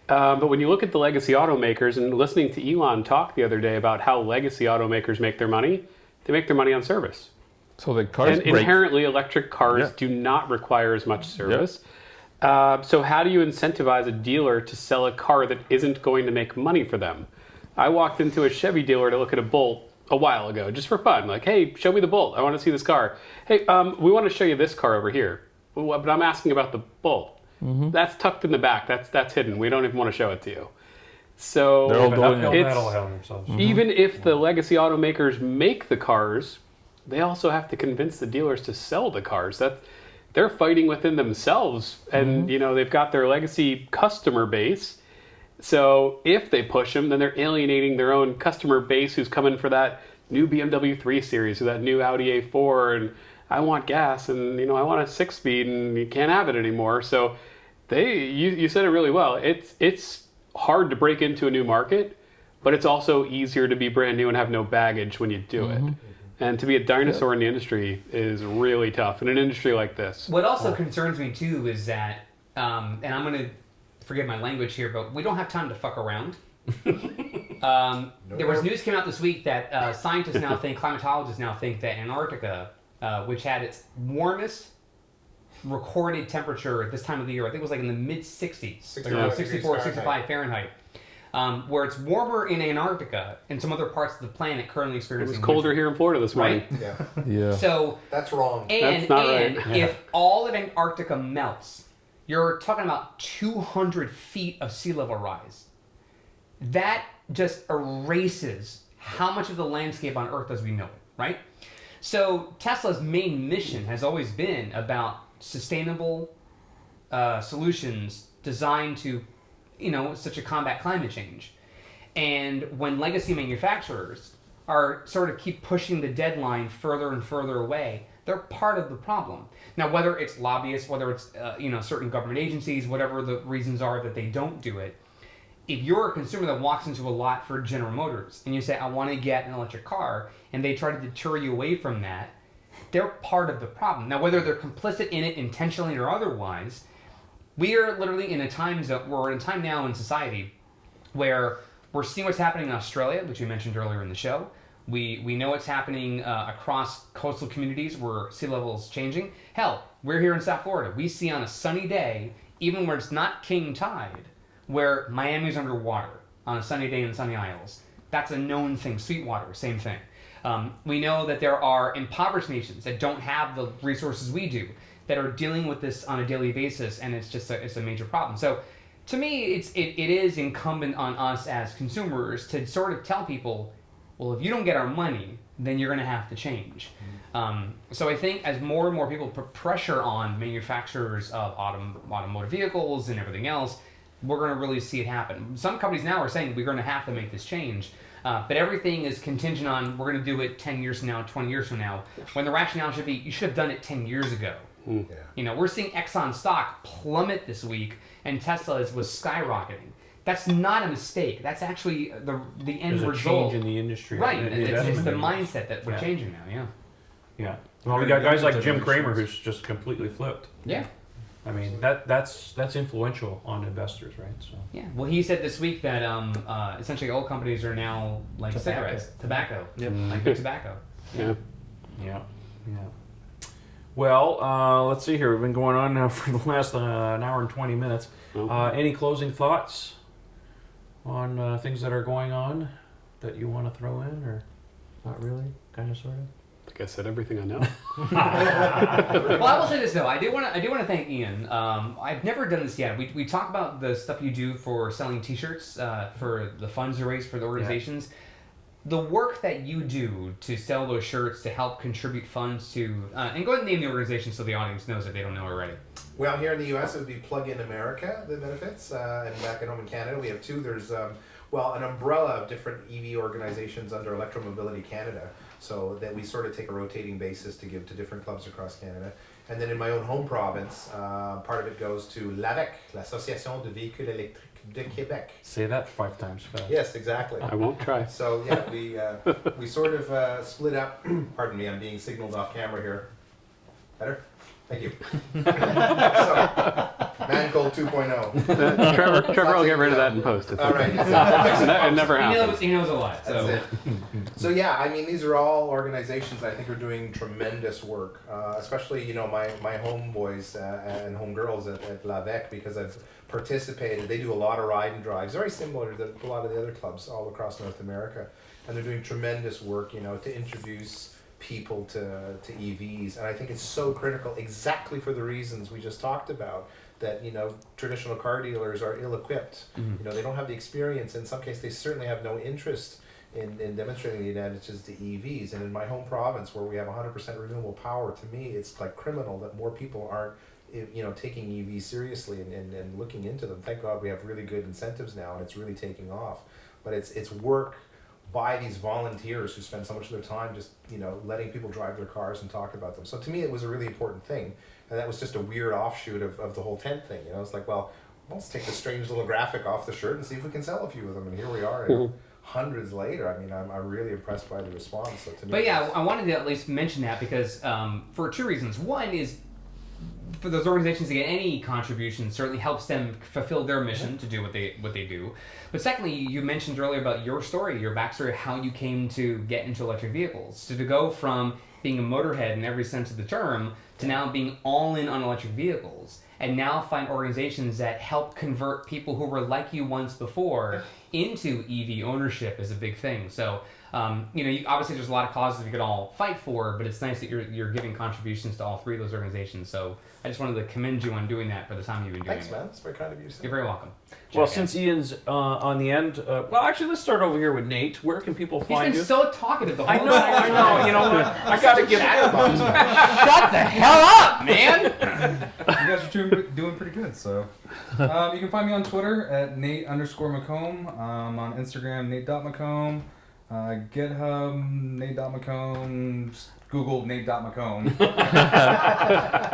S5: But when you look at the legacy automakers, and listening to Elon talk the other day about how legacy automakers make their money, they make their money on service.
S4: So the cars
S5: inherently electric cars do not require as much service. So how do you incentivize a dealer to sell a car that isn't going to make money for them? I walked into a Chevy dealer to look at a Bolt a while ago, just for fun. Like, hey, show me the Bolt. I want to see this car. Hey, we want to show you this car over here. But I'm asking about the Bolt. Mm-hmm. That's tucked in the back. That's hidden. We don't even want to show it to you. So even if the legacy automakers make the cars, they also have to convince the dealers to sell the cars. They're fighting within themselves, and they've got their legacy customer base, So if they push them, then they're alienating their own customer base who's coming for that new BMW 3 Series or that new Audi A4, and I want gas, and I want a 6-speed, and you can't have it anymore. So you said it really well. It's hard to break into a new market, but it's also easier to be brand new and have no baggage when you do it. And to be a dinosaur in the industry is really tough in an industry like this.
S2: What also concerns me too is that, and I'm going to forget my language here, but we don't have time to fuck around. There was news came out this week that scientists now think, climatologists now think that Antarctica, which had its warmest recorded temperature at this time of the year, I think it was like in the mid 60s, 64, 65 Fahrenheit. Where it's warmer in Antarctica and some other parts of the planet currently
S5: It
S2: experiencing
S5: was colder here in Florida this morning.
S2: right?
S3: Yeah.
S2: So
S3: That's wrong.
S2: and,
S5: That's not
S2: and
S5: right.
S2: if all of Antarctica melts, you're talking about 200 feet of sea level rise. That just erases how much of the landscape on Earth as we know it, right? So Tesla's main mission has always been about sustainable solutions designed to, such a combat climate change. And when legacy manufacturers are sort of keep pushing the deadline further and further away, they're part of the problem. Now, whether it's lobbyists, whether it's certain government agencies, whatever the reasons are that they don't do it, if you're a consumer that walks into a lot for General Motors and you say, I want to get an electric car, and they try to deter you away from that, they're part of the problem. Now, whether they're complicit in it intentionally or otherwise, we are literally in a time zone, we're in a time now in society where we're seeing what's happening in Australia, which we mentioned earlier in the show. We know what's happening across coastal communities where sea level is changing. Hell, we're here in South Florida. We see on a sunny day, even where it's not king tide, where Miami's underwater on a sunny day in the Sunny Isles. That's a known thing. Sweetwater, same thing. We know that there are impoverished nations that don't have the resources we do that are dealing with this on a daily basis, and it's a major problem. So to me, it is incumbent on us as consumers to sort of tell people, well, if you don't get our money, then you're going to have to change. So I think as more and more people put pressure on manufacturers of automotive vehicles and everything else, we're going to really see it happen. Some companies now are saying we're going to have to make this change. But everything is contingent on we're going to do it 10 years from now, 20 years from now, when the rationale should be you should have done it 10 years ago.
S3: Yeah.
S2: We're seeing Exxon stock plummet this week, and Tesla was skyrocketing. That's not a mistake. That's actually the end
S1: There's a
S2: result.
S1: change in the industry.
S2: Right.
S1: The
S2: It's
S1: investment
S2: the
S1: industry.
S2: mindset that we're changing now,
S1: Yeah. Well, we got guys like Jim Cramer who's just completely flipped.
S2: Yeah.
S1: I mean, that's influential on investors, right? So.
S2: Yeah. Well, he said this week that essentially all companies are now like cigarettes, tobacco.
S5: Yep.
S2: Like big tobacco.
S5: Yeah.
S1: Yeah. Well, let's see here. We've been going on now for the last an hour and 20 minutes. Any closing thoughts on things that are going on that you want to throw in, or not really? Kind of, sort of.
S5: I think I said everything I know.
S2: Well, I will say this though. I do want to thank Ian. I've never done this yet. We talk about the stuff you do for selling T-shirts for the funds you raise for the organizations. The work that you do to sell those shirts to help contribute funds to, and go ahead and name the organization so the audience knows if they don't know already.
S3: Well, here in the U.S. it would be Plug In America that benefits, and back at home in Canada we have two. There's an umbrella of different EV organizations under Electromobility Canada, so that we sort of take a rotating basis to give to different clubs across Canada. And then in my own home province, part of it goes to l'AVEC, l'Association de Véhicules Électriques de Québec.
S1: Say that 5 times fast.
S3: Yes, exactly.
S5: I won't try.
S3: So yeah, we sort of split up. Pardon me, I'm being signaled off camera here. Better? Thank you. So, Man Cold 2.0.
S5: Trevor will get rid of that in post.
S3: All right.
S5: It never happens.
S2: He knows a lot. So.
S3: That's it. So yeah, I mean, these are all organizations I think are doing tremendous work, especially my homeboys and homegirls at l'AVEC, because I've participated. They do a lot of ride and drives, very similar to a lot of the other clubs all across North America, and they're doing tremendous work, to introduce people to EVs, and I think it's so critical, exactly for the reasons we just talked about, that traditional car dealers are ill-equipped. They don't have the experience. In some cases, they certainly have no interest in demonstrating the advantages to EVs. And in my home province, where we have 100% renewable power, to me, it's like criminal that more people aren't taking EVs seriously and looking into them. Thank God we have really good incentives now, and it's really taking off. But it's work by these volunteers who spend so much of their time just letting people drive their cars and talk about them. So to me, it was a really important thing, and that was just a weird offshoot of the whole tent thing. It's like, well, let's take the strange little graphic off the shirt and see if we can sell a few of them. And here we are. Hundreds later. I mean, I'm really impressed by the response. So to me,
S2: but yeah, I wanted to at least mention that because for two reasons. One is for those organizations to get any contribution certainly helps them fulfill their mission to do what they do. But secondly, you mentioned earlier about your story, your backstory, how you came to get into electric vehicles. So to go from being a motorhead in every sense of the term to now being all in on electric vehicles, and now find organizations that help convert people who were like you once before into EV ownership is a big thing. So, obviously there's a lot of causes we could all fight for, but it's nice that you're giving contributions to all three of those organizations. So I just wanted to commend you on doing that for the time you've been doing
S3: Thanks,
S2: it.
S3: man. That's very kind of you.
S2: You're very welcome.
S1: Well, since Ian's on the end, actually, let's start over here with Nate. Where can people find you?
S2: He's been so talkative the whole time.
S1: I know. You know what? I got to give
S2: Shut the hell up, man!
S6: You guys are doing pretty good. So, you can find me on Twitter at Nate_McComb. On Instagram, Nate.McComb. GitHub, Nate.McComb. Just Google Nate.McComb.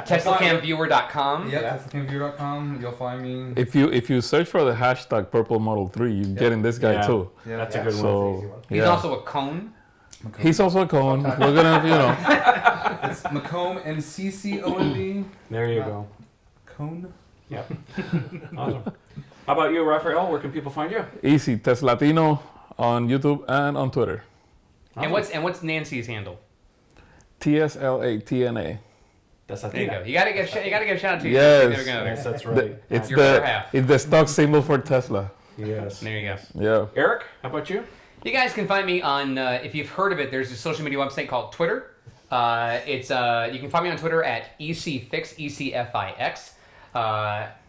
S2: TeslaCamViewer.com.
S6: Yeah, TeslaCamViewer.com. You'll find me.
S4: If you search for the hashtag Purple Model 3, you get in this guy too.
S6: Yeah,
S1: That's a good one.
S4: So
S2: He's also a cone.
S4: he's also a cone. We're gonna,
S6: It's McComb and CCONB.
S1: There you go.
S6: Cone.
S1: Yep. Awesome. How about you, Rafael? Where can people find you?
S4: easy Teslatino on YouTube and on Twitter.
S2: And what's Nancy's handle?
S4: ts.la TNA.
S1: That's
S2: There you go. You gotta give a shout out to you.
S4: Yes.
S2: There we go.
S1: Yes, that's right.
S4: It's
S2: Your better half.
S4: it's the stock symbol for Tesla.
S1: Yes.
S2: There you go.
S4: Yeah.
S1: Eric, how about you?
S2: You guys can find me on, if you've heard of it, there's a social media website called Twitter. You can find me on Twitter at ECFix, ECFIX.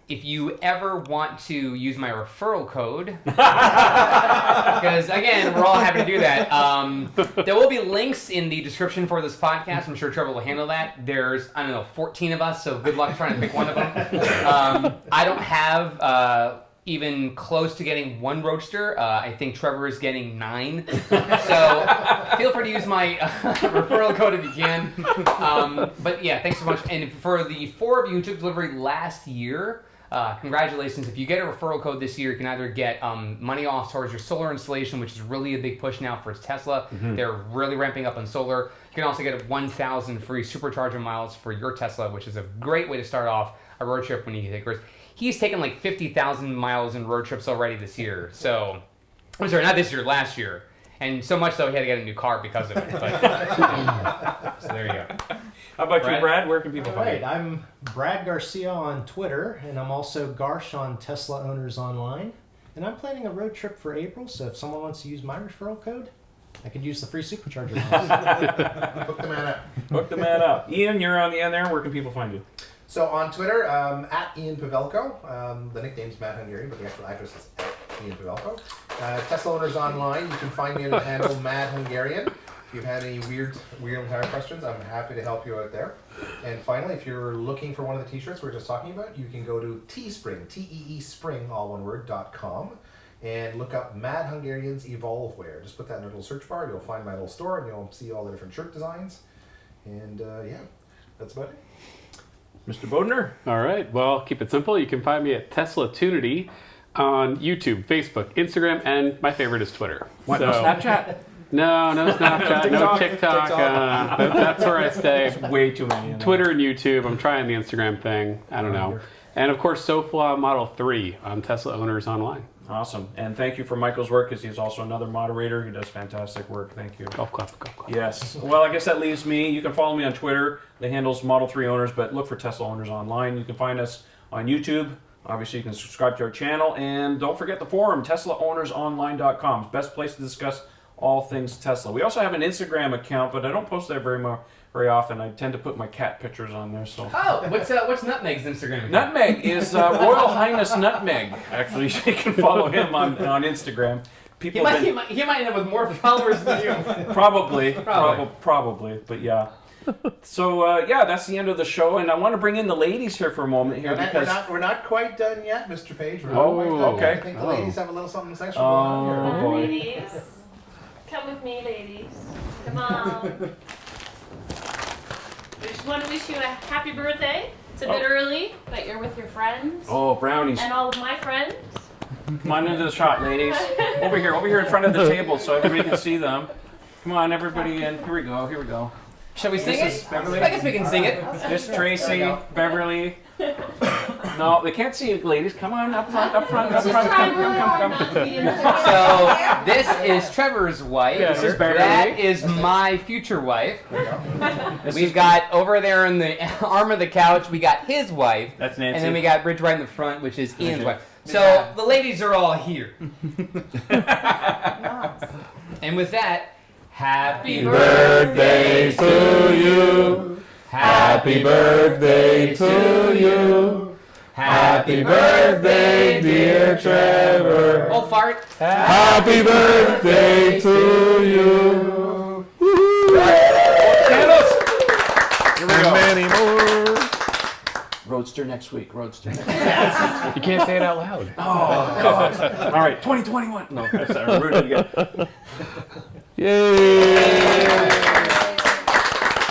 S2: If you ever want to use my referral code, because again, we're all happy to do that. There will be links in the description for this podcast. I'm sure Trevor will handle that. There's, 14 of us, so good luck trying to pick one of them. I don't have even close to getting one Roadster. I think Trevor is getting 9. So feel free to use my referral code if you can. But yeah, thanks so much. And for the 4 of you who took delivery last year, congratulations. If you get a referral code this year, you can either get money off towards your solar installation, which is really a big push now for Tesla. They're really ramping up on solar. You can also get 1,000 free supercharging miles for your Tesla, which is a great way to start off a road trip when you take risks. He's taken like 50,000 miles in road trips already this year. So, I'm sorry, not this year, last year. And so much so he had to get a new car because of it. But, so there you go.
S1: How about you, Brad? Where can people
S8: All
S1: find
S8: right,
S1: you?
S8: I'm Brad Garcia on Twitter, and I'm also Garsh on Tesla Owners Online. And I'm planning a road trip for April, so if someone wants to use my referral code, I could use the free supercharger miles.
S3: Hook the man up.
S1: Hook the man up. Ian, you're on the end there. Where can people find you?
S3: So on Twitter, at Ian Pavelko. The nickname's Matt Hungarian, but the actual address is at Ian Pavelko. Tesla Owners Online, you can find me on the handle Mad Hungarian. If you've had any weird tire questions, I'm happy to help you out there. And finally, if you're looking for one of the t-shirts we were just talking about, you can go to Teespring, T-E-E Spring, all one word, .com, and look up Mad Hungarian's Evolve Wear. Just put that in a little search bar, you'll find my little store, and you'll see all the different shirt designs. And yeah, that's about it.
S1: Mr. Bodner?
S5: All right. Well, keep it simple. You can find me at Tesla Tunity on YouTube, Facebook, Instagram, and my favorite is Twitter.
S1: What, no Snapchat?
S5: No Snapchat, no TikTok. That's where I stay.
S1: There's way too many.
S5: Twitter and YouTube. I'm trying the Instagram thing. I don't know. And of course, SoFla Model 3 on Tesla Owners Online.
S1: Awesome. And thank you for Michael's work, because he's also another moderator who does fantastic work. Thank you.
S5: Golf clap, golf clap.
S1: Yes. Well, I guess that leaves me. You can follow me on Twitter. The handle's Model 3 Owners, but look for Tesla Owners Online. You can find us on YouTube. Obviously, you can subscribe to our channel. And don't forget the forum, TeslaOwnersOnline.com. Best place to discuss all things Tesla. We also have an Instagram account, but I don't post there very often. I tend to put my cat pictures on there. So.
S2: Oh, what's Nutmeg's Instagram account?
S1: Nutmeg is Royal Highness Nutmeg. Actually, you can follow him on Instagram.
S2: He might end up with more followers than you.
S1: Probably. But yeah. So yeah, that's the end of the show, and I want to bring in the ladies here for a moment here because
S9: we're not quite done yet, Mr. Page. We're
S1: Oh,
S9: not quite done yet.
S1: okay.
S9: I think the ladies have a little something sexual going on here.
S1: boy.
S7: Ladies, come with me, ladies. Come on. I just want to wish you a happy birthday. It's a bit early, but you're with your friends
S1: Oh, brownies.
S7: and all of my friends.
S1: Come on into the shot, ladies. Over here in front of the table so everybody can see them. Come on, everybody in. Here we go.
S2: Shall we sing
S1: This is
S2: it?
S1: Beverly.
S2: I guess we can sing it.
S1: This Tracy, Beverly. No, they can't see it, ladies. Come on, up front. Come.
S2: So this is Trevor's wife.
S1: This is Beverly.
S2: That is my future wife.
S1: This
S2: We've
S1: is-
S2: got over there in the arm of the couch, we got his wife.
S1: That's Nancy.
S2: And then we got Bridge right in the front, which is Ian's wife. So the ladies are all here. And with that, happy
S4: Birthday to you. Happy birthday to you. Happy birthday, dear Trevor.
S2: Oh, fart.
S4: Happy birthday to you.
S1: Candles! Here we
S4: And
S1: go.
S4: many more.
S1: Roadster next week.
S5: You can't say it out loud.
S1: Oh, God. All right, 2021. No, I ruined it again.
S4: Yay!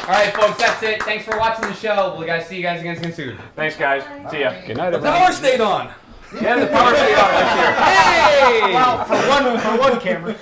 S2: All right, folks, that's it. Thanks for watching the show. We'll see you guys again soon.
S1: Thanks, guys. See ya.
S5: Good night,
S6: The
S5: everyone.
S6: power stayed on.
S1: Yeah, the power stayed on next year.
S2: Hey!
S8: Well, for one camera.